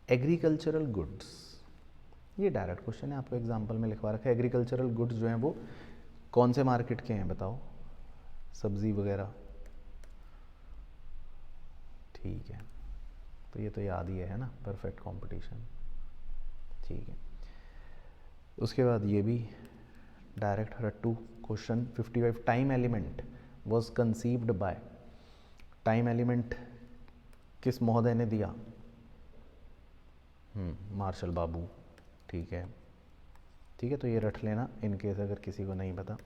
एग्रीकल्चरल गुड्स, ये डायरेक्ट क्वेश्चन है, आपको एग्जाम्पल में लिखवा रखा है। एग्रीकल्चरल गुड्स जो हैं वो कौन से मार्केट के हैं बताओ, सब्जी वगैरह, ठीक है, तो ये तो याद ही है ना, परफेक्ट कंपटीशन, ठीक है। उसके बाद ये भी डायरेक्ट रट्टू question 55 time element was conceived by, time element किस महोदय ने दिया, मार्शल बाबू, ठीक है, ठीक है, तो ये रट लेना इन केस अगर किसी को नहीं पता।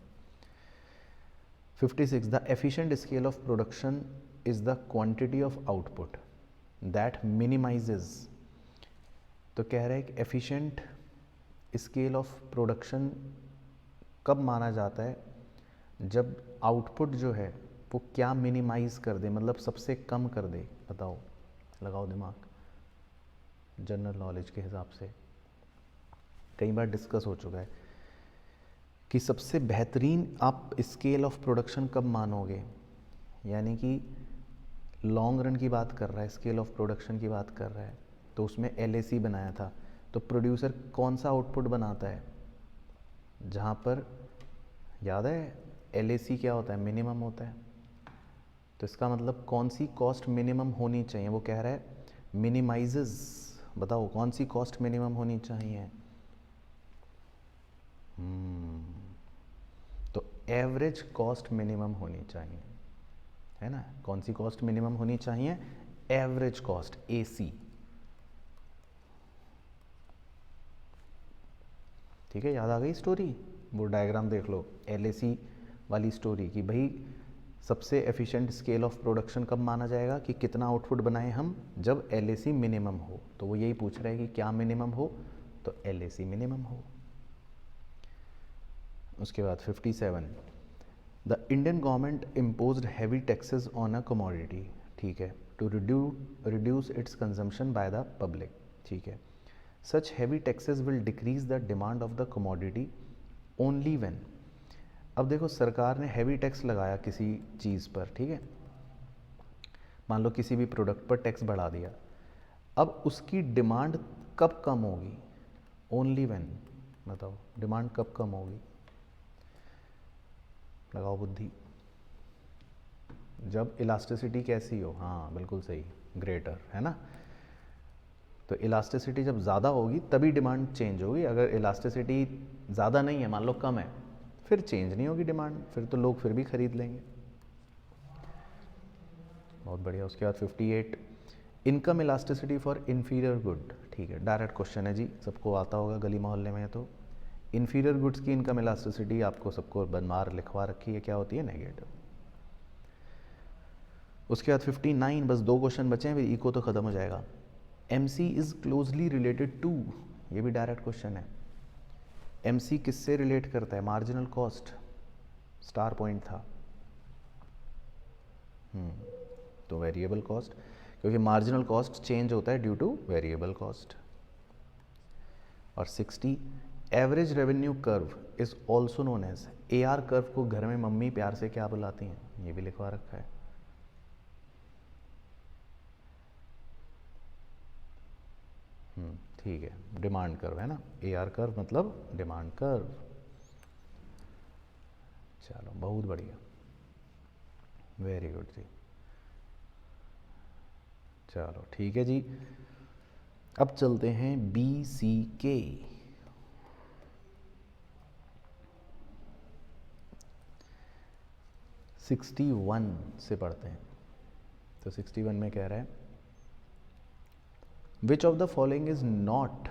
56 the efficient scale of production is the quantity of output that minimises, तो कह रहा है कि एफिशिएंट स्केल ऑफ प्रोडक्शन कब माना जाता है, जब आउटपुट जो है वो क्या मिनिमाइज कर दे, मतलब सबसे कम कर दे, बताओ, लगाओ दिमाग, जनरल नॉलेज के हिसाब से कई बार डिस्कस हो चुका है कि सबसे बेहतरीन आप स्केल ऑफ प्रोडक्शन कब मानोगे, यानी कि लॉन्ग रन की बात कर रहा है, स्केल ऑफ प्रोडक्शन की बात कर रहा है, तो उसमें LAC बनाया था, तो प्रोड्यूसर कौन सा आउटपुट बनाता है, जहाँ पर याद है LAC क्या होता है, मिनिमम होता है, तो इसका मतलब कौन सी कॉस्ट मिनिमम होनी चाहिए, वो कह रहा है मिनिमाइजेस, बताओ कौन सी कॉस्ट मिनिमम होनी चाहिए, तो एवरेज कॉस्ट मिनिमम होनी चाहिए, है ना, कौन सी कॉस्ट मिनिमम होनी चाहिए, एवरेज कॉस्ट AC, ठीक है, याद आ गई स्टोरी, वो डायग्राम देख लो LAC वाली स्टोरी की, भाई सबसे एफिशिएंट स्केल ऑफ प्रोडक्शन कब माना जाएगा कि कितना आउटपुट बनाए हम, जब LAC मिनिमम हो, तो वो यही पूछ रहा है कि क्या मिनिमम हो, तो LAC मिनिमम हो। उसके बाद 57 the Indian government imposed heavy taxes on a commodity, ठीक है, to reduce its consumption by the public, ठीक है, such heavy taxes will decrease the demand of the commodity only when, अब देखो सरकार ने हैवी टैक्स लगाया किसी चीज़ पर, ठीक है, मान लो किसी भी प्रोडक्ट पर टैक्स बढ़ा दिया, अब उसकी डिमांड कब कम होगी, ओनली व्हेन, बताओ डिमांड कब कम होगी, लगाओ बुद्धि, जब इलास्टिसिटी कैसी हो, हाँ बिल्कुल सही, ग्रेटर, है ना, तो इलास्टिसिटी जब ज़्यादा होगी तभी डिमांड चेंज होगी, अगर इलास्टिसिटी ज़्यादा नहीं है, मान लो कम है, फिर चेंज नहीं होगी डिमांड, फिर तो लोग फिर भी खरीद लेंगे। बहुत बढ़िया। उसके बाद 58 income elasticity for inferior good, ठीक है, डायरेक्ट क्वेश्चन है जी, सबको आता होगा गली मोहल्ले में, तो इन्फीरियर गुड्स की इनकम इलास्टिसिटी आपको सबको बनमार लिखवा रखी है, क्या होती है, नेगेटिव। उसके बाद 59, बस 2 क्वेश्चन बचे हैं, फिर इको तो ख़त्म हो जाएगा। MC is closely related to, ये भी डायरेक्ट क्वेश्चन है, MC किससे रिलेट करता है, मार्जिनल कॉस्ट, स्टार पॉइंट था, तो वेरिएबल कॉस्ट, क्योंकि मार्जिनल कॉस्ट चेंज होता है ड्यू टू वेरिएबल कॉस्ट। और 60 average revenue curve is also known as, AR curve को घर में मम्मी प्यार से क्या बुलाती हैं, ये भी लिखवा रखा है। ठीक है, डिमांड कर्व है ना, AR कर्व मतलब डिमांड कर्व। चलो बहुत बढ़िया, वेरी गुड जी, चलो ठीक है जी। अब चलते हैं BCK, वन से पढ़ते हैं। तो 61 में कह रहा है विच of the following is not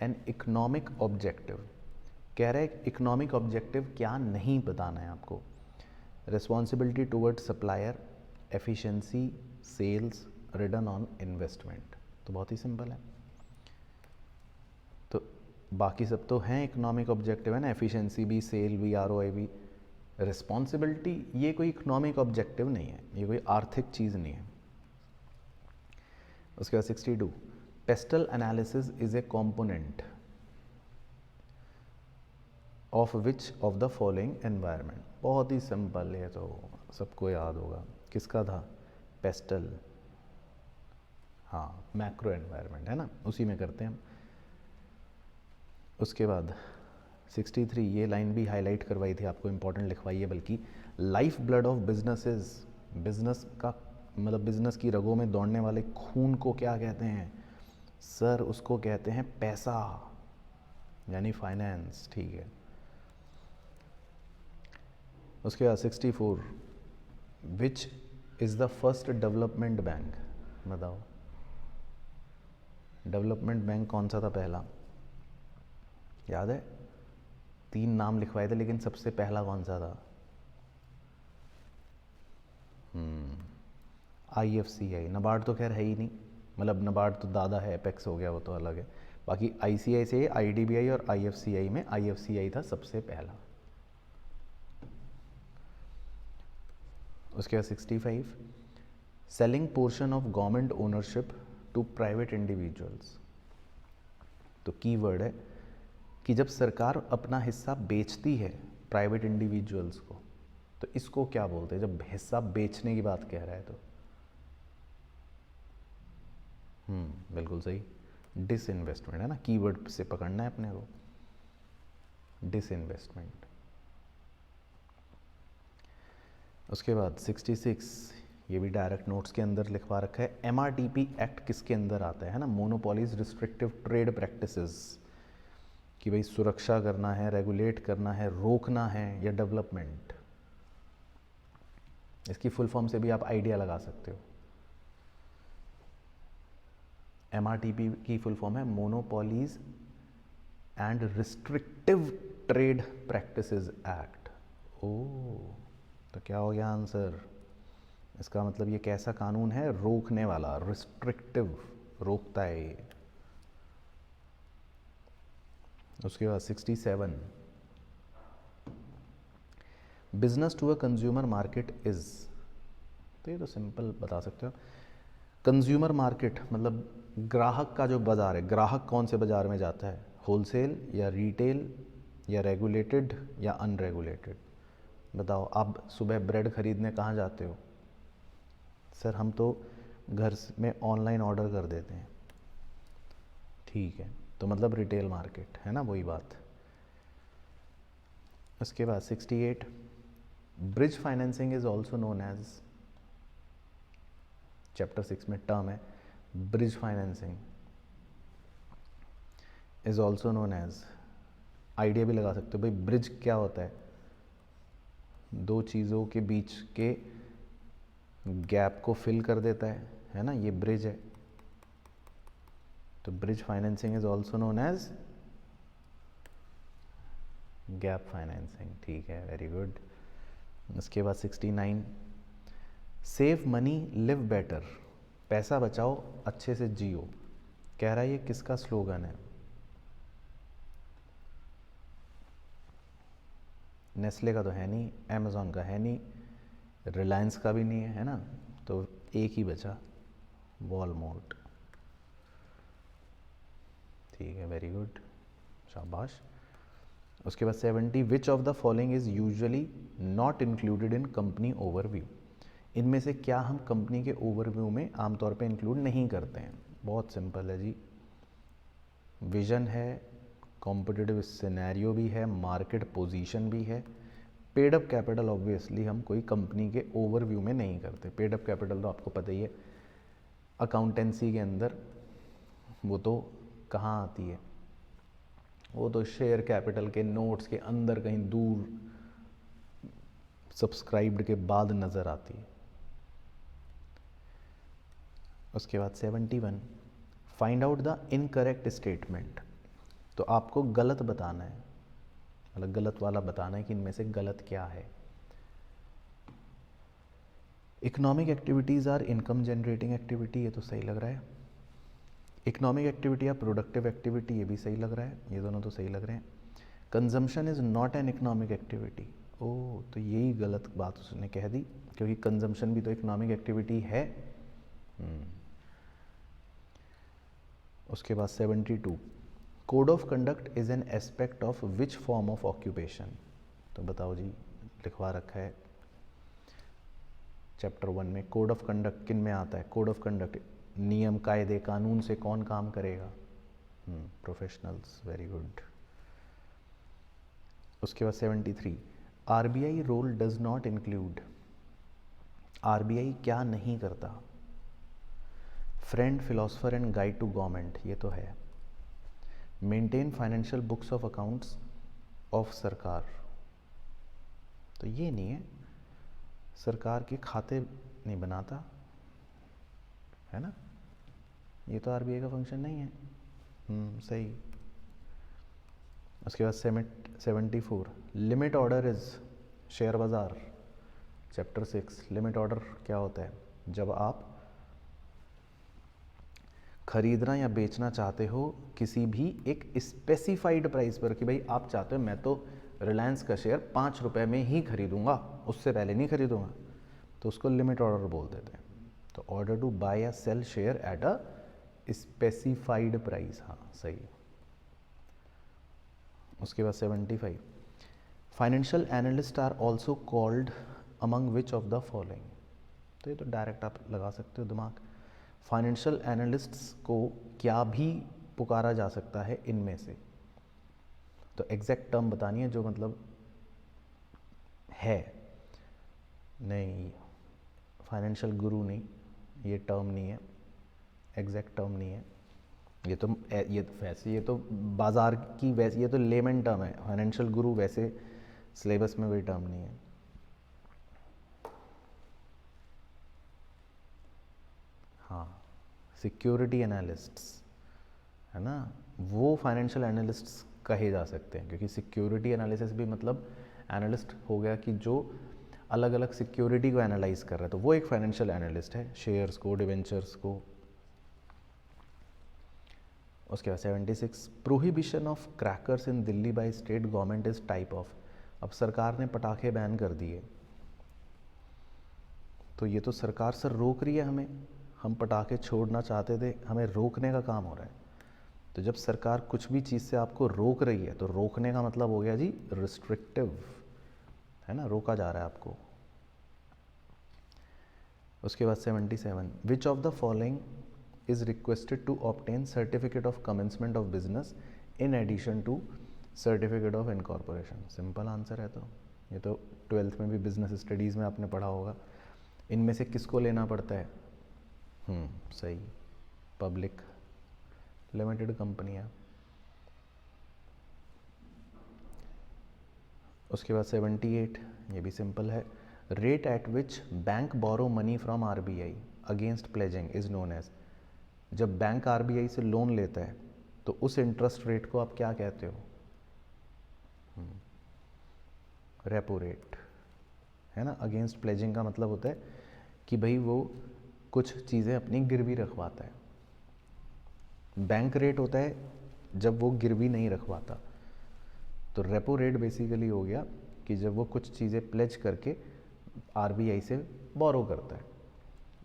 an economic objective, कह रहा है इकोनॉमिक ऑब्जेक्टिव क्या नहीं बताना है आपको, responsibility toward supplier, efficiency, sales, return on investment, तो बहुत ही सिंपल है। तो बाकी सब तो हैं इकोनॉमिक ऑब्जेक्टिव, है ना, एफिशिएंसी भी, सेल भी, ROI भी, रिस्पॉन्सिबिलिटी ये कोई इकोनॉमिक ऑब्जेक्टिव नहीं है, ये कोई आर्थिक चीज़ नहीं है। उसके बाद 62 pastel analysis is a component of which of the following environment, बहुत ही सिंपल है, तो सबको याद होगा, किसका था, पेस्टल, हाँ, मैक्रो एनवायरनमेंट है ना, उसी में करते हैं हम। उसके बाद 63, ये लाइन भी हाईलाइट करवाई थी आपको, इम्पोर्टेंट लिखवाई है बल्कि, life blood of businesses, business का मतलब बिजनेस की रगों में दौड़ने वाले खून को क्या कहते हैं सर? उसको कहते हैं पैसा, यानी फाइनेंस। ठीक है। उसके बाद 64, which is the first development bank? बताओ, डेवलपमेंट बैंक कौन सा था पहला? याद है? 3 नाम लिखवाए थे, लेकिन सबसे पहला कौन सा था? IFCI। नबार्ड तो खैर है ही नहीं, मतलब नबार्ड तो दादा है, एपेक्स हो गया, वो तो अलग है। बाकी ICICI, IDBI और IFCI में IFCI था सबसे पहला। उसके बाद 65, selling portion of government ownership to private individuals. तो कीवर्ड है कि जब सरकार अपना हिस्सा बेचती है प्राइवेट इंडिविजुअल्स को, तो इसको क्या बोलते हैं? जब हिस्सा बेचने की बात कह रहा है तो बिल्कुल सही, डिसइन्वेस्टमेंट है ना, कीवर्ड से पकड़ना है अपने को, डिसइन्वेस्टमेंट। उसके बाद 66, ये भी डायरेक्ट नोट्स के अंदर लिखवा रखा है, MRTP एक्ट किसके अंदर आता है ना? मोनोपोलीज रिस्ट्रिक्टिव ट्रेड प्रैक्टिसेस, कि भाई सुरक्षा करना है, रेगुलेट करना है, रोकना है, या डेवलपमेंट। इसकी फुल फॉर्म से भी आप आइडिया लगा सकते हो। MRTP की फुल फॉर्म है monopolies and restrictive trade practices act. Oh, तो क्या हो गया आंसर? इसका मतलब ये कैसा कानून है? रोकने वाला, रिस्ट्रिक्टिव, रोकता है ये। उसके बाद 67, business to a consumer market is. तो ये तो सिंपल बता सकते हो, कंज्यूमर मार्केट मतलब ग्राहक का जो बाज़ार है, ग्राहक कौन से बाज़ार में जाता है? होलसेल या रिटेल या रेगुलेटेड या अनरेगुलेटेड? बताओ, आप सुबह ब्रेड खरीदने कहाँ जाते हो? सर हम तो घर में ऑनलाइन ऑर्डर कर देते हैं। ठीक है, तो मतलब रिटेल मार्केट है ना, वही बात। उसके बाद 68, bridge financing is also known as, chapter 6 में टर्म है, bridge financing is also known as, idea भी लगा सकते हो भाई, ब्रिज क्या होता है? दो चीज़ों के बीच के गैप को फिल कर देता है ना, ये ब्रिज है। तो bridge financing is also known age gap financing. ठीक है, वेरी गुड। उसके बाद 69, सेव मनी लिव बेटर, पैसा बचाओ अच्छे से जियो। कह रहा है ये किसका स्लोगन है? नेस्ले का तो है नहीं, अमेज़ॉन का है नहीं, रिलायंस का भी नहीं है ना, तो एक ही बचा, वॉलमार्ट। ठीक है, वेरी गुड, शाबाश। उसके बाद 70, विच of the following is usually not included in company overview? इनमें से क्या हम कंपनी के ओवरव्यू में आमतौर पे इंक्लूड नहीं करते हैं? बहुत सिंपल है जी, विजन है, कॉम्पिटिटिव सिनेरियो भी है, मार्केट पोजीशन भी है, पेड अप कैपिटल ऑब्वियसली हम कोई कंपनी के ओवरव्यू में नहीं करते। पेड अप कैपिटल तो आपको पता ही है, अकाउंटेंसी के अंदर वो तो कहाँ आती है? वो तो शेयर कैपिटल के नोट्स के अंदर कहीं दूर सब्सक्राइब्ड के बाद नज़र आती है। उसके बाद 71, find out the incorrect statement. तो आपको गलत बताना है, मतलब गलत वाला बताना है कि इनमें से गलत क्या है। Economic activities are income generating activity, ये तो सही लग रहा है। इकोनॉमिक एक्टिविटी या प्रोडक्टिव एक्टिविटी, ये भी सही लग रहा है, ये दोनों तो सही लग रहे हैं। Consumption is not an economic activity, oh, तो यही गलत बात उसने कह दी, क्योंकि कंजम्पशन भी तो इकोनॉमिक एक्टिविटी है। उसके बाद 72, code of conduct is an aspect of which form of occupation? तो बताओ जी, लिखवा रखा है चैप्टर 1 में, कोड ऑफ कंडक्ट किन में आता है? कोड ऑफ कंडक्ट नियम कायदे कानून से कौन काम करेगा? Professionals, very good. उसके बाद 73, RBI role does not include, RBI क्या नहीं करता? Friend, philosopher and guide to government, ये तो है। Maintain financial books of accounts of सरकार, तो ये नहीं है, सरकार के खाते नहीं बनाता है ना, ये तो आरबीआई का फंक्शन नहीं है। सही। उसके बाद 74, लिमिट ऑर्डर इज, शेयर बाज़ार, चैप्टर 6, लिमिट ऑर्डर क्या होता है? जब आप खरीदना या बेचना चाहते हो किसी भी एक स्पेसिफाइड प्राइस पर, कि भाई आप चाहते हो मैं तो रिलायंस का शेयर 5 रुपये में ही खरीदूंगा, उससे पहले नहीं खरीदूंगा, तो उसको लिमिट ऑर्डर बोल देते हैं। तो ऑर्डर टू बाय या sell share at a specified price, हाँ सही। उसके बाद 75, financial analyst are also called among which of the following, तो ये तो डायरेक्ट आप लगा सकते हो दिमाग। फाइनेंशियल एनालिस्ट्स को क्या भी पुकारा जा सकता है इनमें से, तो एग्जैक्ट टर्म बतानी है जो मतलब है, नहीं फाइनेंशियल गुरु नहीं, ये टर्म नहीं है, एग्जैक्ट टर्म नहीं है, ये वैसे ये तो बाज़ार की, वैसे ये तो लेमन टर्म है, फाइनेंशियल गुरु वैसे सिलेबस में कोई टर्म नहीं है। हाँ, सिक्योरिटी एनालिस्ट्स है ना, वो फाइनेंशियल एनालिस्ट्स कहे जा सकते हैं, क्योंकि सिक्योरिटी एनालिसिस भी मतलब एनालिस्ट हो गया कि जो अलग अलग सिक्योरिटी को एनालाइज कर रहा है, तो वो एक फाइनेंशियल एनालिस्ट है, शेयर्स को, डिवेंचर्स को। उसके बाद 76, prohibition of crackers in Delhi by state government is type of, अब सरकार ने पटाखे बैन कर दिए, तो ये तो सरकार सर रोक रही है हमें, हम पटाखे छोड़ना चाहते थे, हमें रोकने का काम हो रहा है। तो जब सरकार कुछ भी चीज़ से आपको रोक रही है, तो रोकने का मतलब हो गया जी रिस्ट्रिक्टिव, है ना, रोका जा रहा है आपको। उसके बाद 77, which of the following is requested to obtain certificate of commencement of business in addition to certificate of incorporation, simple answer है, तो ये तो 12th में भी बिजनेस स्टडीज़ में आपने पढ़ा होगा। इनमें से किसको लेना पड़ता है? सही, पब्लिक लिमिटेड कंपनियाँ। उसके बाद 78, ये भी सिंपल है, rate at which bank borrow money from RBI against pledging is known as, जब बैंक आरबीआई से लोन लेता है तो उस इंटरेस्ट रेट को आप क्या कहते हो? रेपो रेट, है ना। अगेंस्ट प्लेजिंग का मतलब होता है कि भाई वो कुछ चीज़ें अपनी गिरवी रखवाता है, बैंक रेट होता है जब वो गिरवी नहीं रखवाता, तो रेपो रेट बेसिकली हो गया कि जब वो कुछ चीज़ें प्लेज करके आरबीआई से बोरो करता है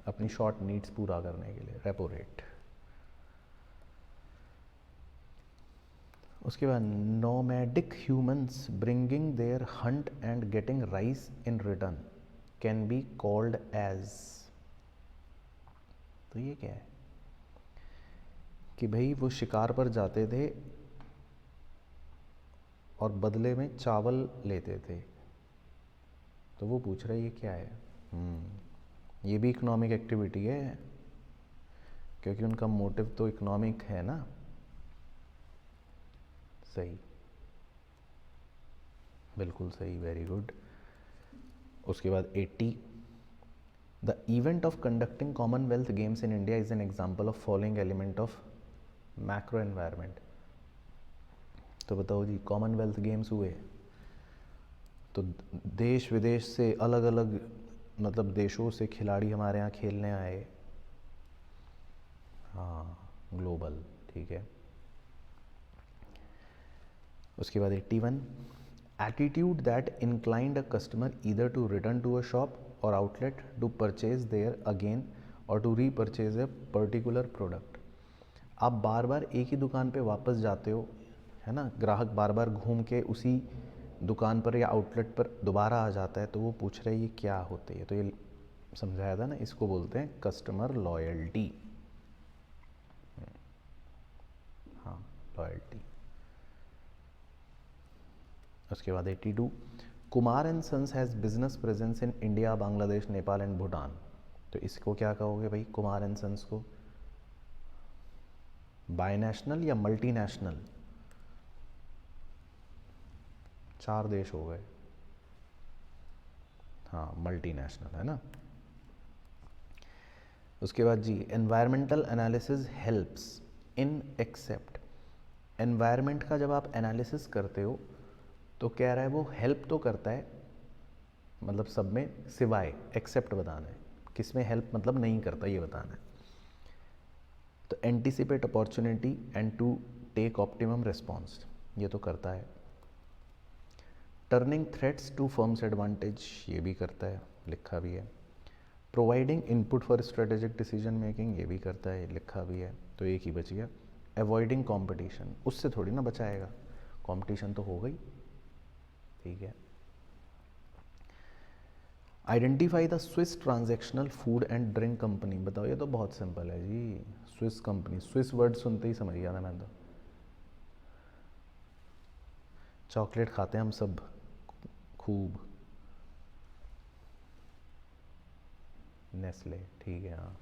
अपनी शॉर्ट नीड्स पूरा करने के लिए, रेपो रेट। उसके बाद nomadic humans bringing their hunt and getting rice in return can be called as, तो ये क्या है कि भाई वो शिकार पर जाते थे और बदले में चावल लेते थे, तो वो पूछ रहा है ये क्या है? ये भी इकोनॉमिक एक्टिविटी है, क्योंकि उनका मोटिव तो इकोनॉमिक है ना। सही, बिल्कुल सही, वेरी गुड। उसके बाद 80, the event of conducting Commonwealth games in India is an example of following element of macro environment, तो बताओ जी, कॉमनवेल्थ गेम्स हुए तो देश विदेश से अलग अलग मतलब देशों से खिलाड़ी हमारे यहाँ खेलने आए, हाँ ग्लोबल, ठीक है। उसके बाद 81, attitude that inclined a customer either to return to a shop or outlet to purchase there again or to repurchase a particular product, आप बार बार एक ही दुकान पे वापस जाते हो, है ना, ग्राहक बार बार घूम के उसी दुकान पर या आउटलेट पर दोबारा आ जाता है, तो वो पूछ रहे ये क्या होते हैं, तो ये समझाया था ना, इसको बोलते हैं कस्टमर लॉयल्टी। लॉयल्टी। उसके बाद 82, Kumar and sons has business presence in India, Bangladesh, Nepal and Bhutan. तो इसको क्या कहोगे भाई, कुमार एंड सन्स को? बाय नेशनल या मल्टी नेशनल? 4 देश हो गए, हाँ मल्टी नेशनल है ना। उसके बाद जी, environmental analysis helps in except. Environment का जब आप एनालिसिस करते हो तो कह रहा है वो हेल्प तो करता है, मतलब सब में सिवाय, एक्सेप्ट बताना है, किस में हेल्प मतलब नहीं करता ये बताना है। तो anticipate opportunity and to take optimum response, ये तो करता है। Turning threats to firm's advantage, ये भी करता है, लिखा भी है। Providing input for strategic decision making, ये भी करता है, लिखा भी है। तो एक ही बच गया। अवॉइडिंग कंपटीशन, उससे थोड़ी ना बचाएगा, कंपटीशन तो हो गई, ठीक है। Identify the Swiss transactional food and drink company, बताओ, ये तो बहुत सिंपल है जी। स्विस कंपनी, स्विस वर्ड सुनते ही समझ गया था मैं तो। चॉकलेट खाते हैं हम सब खूब, नेस्ले, ठीक है हाँ।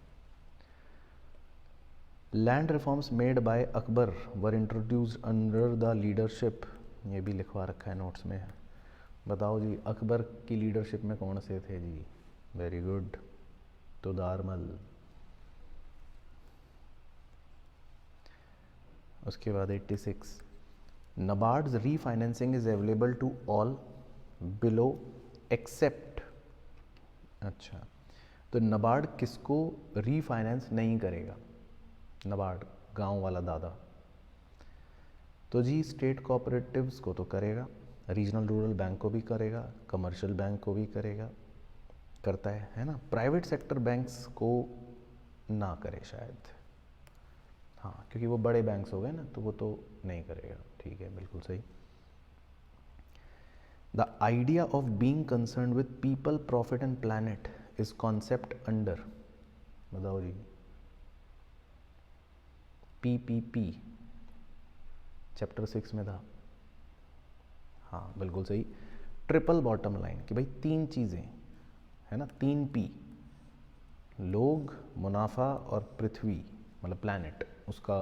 Land reforms made by Akbar were introduced under the leadership, ये भी लिखवा रखा है नोट्स में। बताओ जी, अकबर की लीडरशिप में कौन से थे जी? Very good, तोदारमल। उसके बाद 86, NABARD's refinancing is available to all below except. अच्छा, तो नबार्ड किसको रीफाइनेंस नहीं करेगा? नबार्ड, गांव वाला दादा। तो जी स्टेट कोऑपरेटिव्स को तो करेगा, रीजनल रूरल बैंक को भी करेगा, कमर्शियल बैंक को भी करेगा, करता है ना। प्राइवेट सेक्टर बैंक्स को ना करे शायद, हाँ क्योंकि वो बड़े बैंक्स हो गए ना, तो वो तो नहीं करेगा, ठीक है बिल्कुल सही। The idea of being concern with people, profit and planet is concept under, बताओ जी। PPP चैप्टर 6 में था, हाँ बिल्कुल सही। ट्रिपल बॉटम लाइन, कि भाई 3 चीज़ें है ना, 3 P, लोग, मुनाफा और पृथ्वी, मतलब प्लैनेट, उसका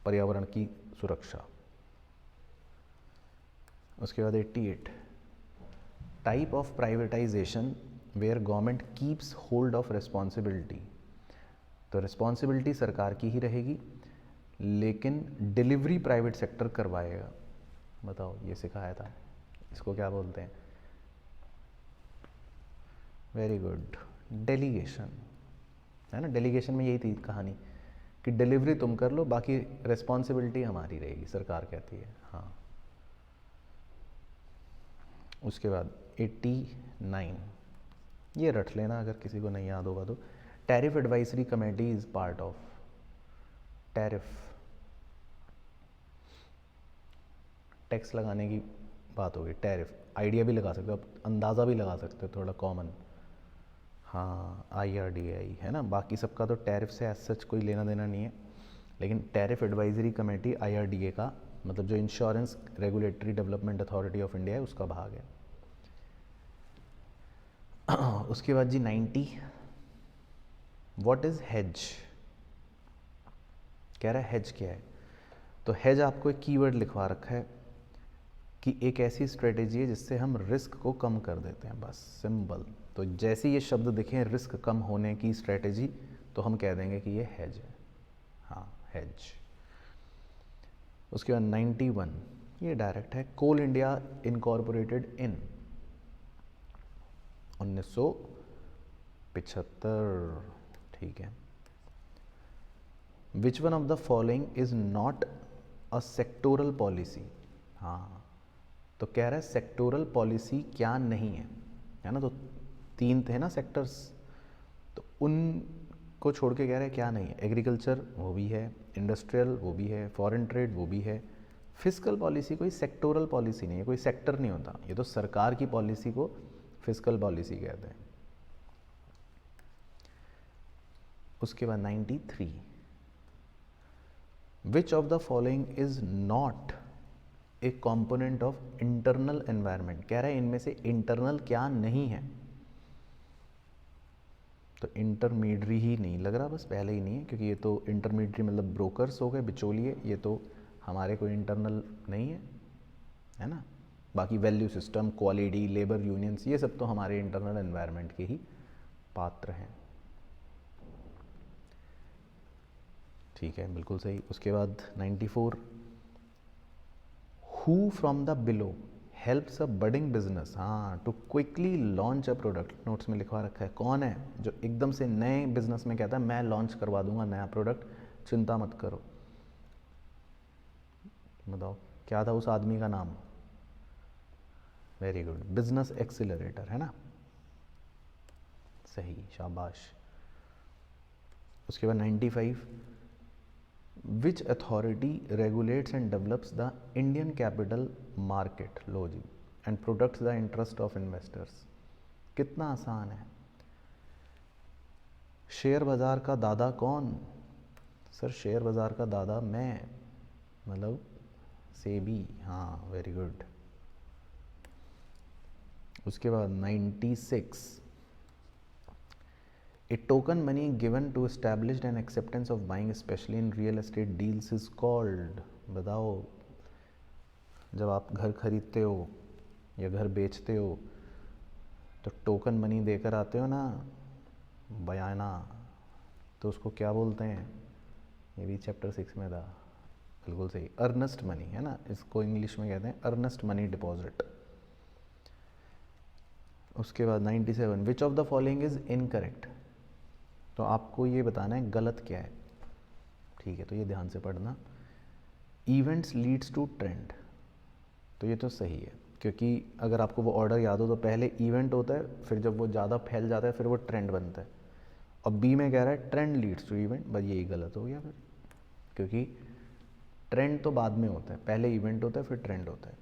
पर्यावरण की सुरक्षा। उसके बाद 88, type of privatisation where government keeps hold of responsibility. तो रिस्पॉन्सिबिलिटी सरकार की ही रहेगी, लेकिन डिलीवरी प्राइवेट सेक्टर करवाएगा। बताओ, ये सिखाया था, इसको क्या बोलते हैं? वेरी गुड, डेलीगेशन, है ना। डेलीगेशन में यही थी कहानी कि डिलीवरी तुम कर लो, बाकी रिस्पॉन्सिबिलिटी हमारी रहेगी, सरकार कहती है, हाँ। उसके बाद 89, ये रट लेना अगर किसी को नहीं याद होगा तो। Tariff advisory committee is part of. Tariff, tax लगाने की बात होगी, टैरिफ आइडिया भी लगा सकते हो, अंदाज़ा भी लगा सकते हो थोड़ा कॉमन, हाँ IRDAI है ना। बाकी सबका तो टैरिफ से एज सच कोई लेना देना नहीं है, लेकिन टैरिफ एडवाइजरी कमेटी IRDA का मतलब जो insurance regulatory development authority of India है उसका भाग है। उसके बाद जी 90, व्हाट इज हेज, कह रहा है हेज क्या है। तो हेज आपको एक कीवर्ड लिखवा रखा है कि एक ऐसी स्ट्रेटेजी है जिससे हम रिस्क को कम कर देते हैं, बस सिंपल। तो जैसे ये शब्द दिखें रिस्क कम होने की स्ट्रेटेजी, तो हम कह देंगे कि ये हेज है, हाँ हेज। उसके बाद 91, ये डायरेक्ट है, कोल इंडिया इनकॉर्पोरेटेड इन 1975, ठीक है। Which one of the following is not a sectoral policy, हाँ तो कह रहा है सेक्टोरल पॉलिसी क्या नहीं है ना। तो 3 थे ना सेक्टर्स, तो उनको छोड़ के कह रहे हैं क्या नहीं है। एग्रीकल्चर वो भी है, इंडस्ट्रियल वो भी है, फॉरेन ट्रेड वो भी है। फिस्कल पॉलिसी कोई सेक्टोरल पॉलिसी नहीं है, कोई सेक्टर नहीं होता, ये तो सरकार की पॉलिसी को फिस्कल पॉलिसी कहते हैं। उसके बाद 93, विच of the following is not a component of internal environment, कह रहा है इनमें से इंटरनल क्या नहीं है। तो इंटरमीडियरी ही नहीं लग रहा, बस पहले ही नहीं है, क्योंकि ये तो इंटरमीडियरी मतलब ब्रोकर्स हो गए, बिचौलिए, ये तो हमारे कोई इंटरनल नहीं है ना। बाकी value system, quality, labour unions, ये सब तो हमारे इंटरनल एनवायरनमेंट के ही पात्र हैं। ठीक है, बिल्कुल सही। उसके बाद 94, who from the below helps a budding business, हाँ, to quickly launch a product. Notes में लिखवा रखा है कौन है जो एकदम से नए बिजनेस में कहता है मैं लॉन्च करवा दूंगा नया प्रोडक्ट, चिंता मत करो। बताओ क्या था उस आदमी का नाम? वेरी गुड, बिजनेस एक्सीलरेटर, है ना, सही, शाबाश। उसके बाद 95, which authority regulates and develops the Indian capital market, लो जी, and protects the interest of investors. कितना आसान है। शेयर बाजार का दादा कौन? सर शेयर बाजार का दादा मैं, मतलब सेबी, हाँ, वेरी गुड। उसके बाद 96, A token money given to established and acceptance of buying especially in real estate deals is called, बताओ, जब आप घर खरीदते हो या घर बेचते हो तो टोकन मनी देकर आते हो ना, बयाना, तो उसको क्या बोलते हैं? ये भी चैप्टर 6 में था, बिल्कुल सही, अर्नेस्ट मनी, है ना, इसको इंग्लिश में कहते हैं अर्नेस्ट मनी डिपॉजिट। उसके बाद 97, विच of the following is incorrect, तो आपको ये बताना है गलत क्या है। ठीक है, तो ये ध्यान से पढ़ना। इवेंट्स लीड्स टू ट्रेंड, तो ये तो सही है, क्योंकि अगर आपको वो ऑर्डर याद हो तो पहले इवेंट होता है, फिर जब वो ज़्यादा फैल जाता है फिर वो ट्रेंड बनता है। और बी में कह रहा है ट्रेंड लीड्स टू इवेंट, बस यही गलत हो गया फिर, क्योंकि ट्रेंड तो बाद में होता है, पहले इवेंट होता है फिर ट्रेंड होता है।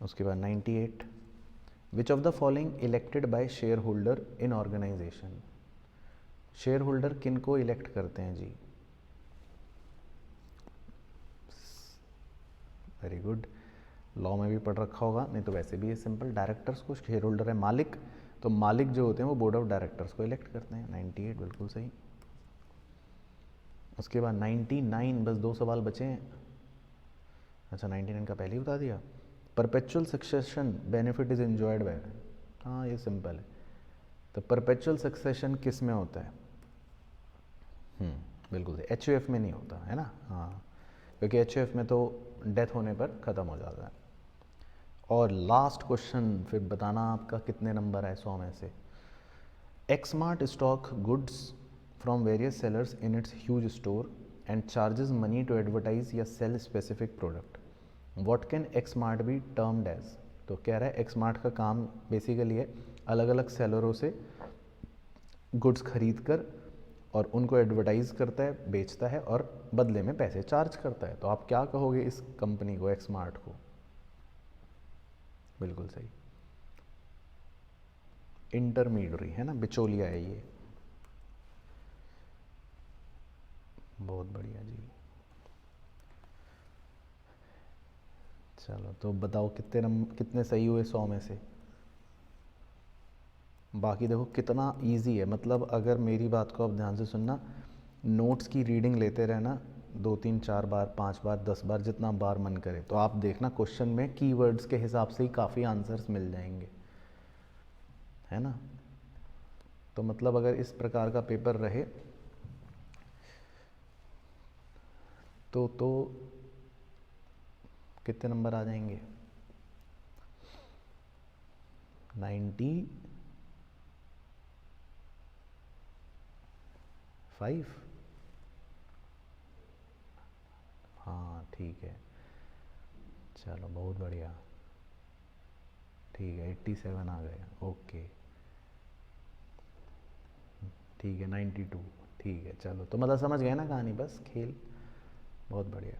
उसके बाद 98, which of the following elected by share holder in organisation, share holder किन को इलेक्ट करते हैं जी? वेरी गुड, लॉ में भी पढ़ रखा होगा, नहीं तो वैसे भी ये सिंपल, डायरेक्टर्स को, शेयर होल्डर है मालिक, तो मालिक जो होते हैं वो बोर्ड ऑफ डायरेक्टर्स को इलेक्ट करते हैं। 98 बिल्कुल सही। उसके बाद 99, बस 2 सवाल बचे हैं। अच्छा 99 का पहले ही बता दिया। Perpetual succession benefit is enjoyed by, हाँ ये सिंपल है। तो परपेचुअल सक्सेशन किस में होता है? बिल्कुल HUF में नहीं होता है ना, हाँ, क्योंकि HUF में तो डेथ होने पर ख़त्म हो जाता है। और लास्ट क्वेश्चन, फिर बताना आपका कितने नंबर है 100 में से। Xmart stock goods from various sellers in its huge store and charges money to advertise या sell specific product, what can Xmart be termed as, तो कह रहा है एक्समार्ट का काम बेसिकली है अलग अलग सेलरों से गुड्स खरीद कर और उनको एडवर्टाइज करता है, बेचता है और बदले में पैसे चार्ज करता है। तो आप क्या कहोगे इस कंपनी को, एक्समार्ट को? बिल्कुल सही, इंटरमीडियरी, है ना, बिचौलिया है ये। बहुत बढ़िया जी। चलो तो बताओ कितने सही हुए 100 में से? बाकी देखो कितना इजी है, मतलब अगर मेरी बात को आप ध्यान से सुनना, नोट्स की रीडिंग लेते रहना 2 3 4 बार 5 बार 10 बार जितना बार मन करे, तो आप देखना क्वेश्चन में कीवर्ड्स के हिसाब से ही काफ़ी आंसर्स मिल जाएंगे, है ना। तो मतलब अगर इस प्रकार का पेपर रहे तो कितने नंबर आ जाएंगे? 95, हाँ ठीक है, चलो बहुत बढ़िया, ठीक है 87 आ गए, ओके ठीक है 92, ठीक है, चलो तो मतलब समझ गए ना कहानी, बस खेल, बहुत बढ़िया।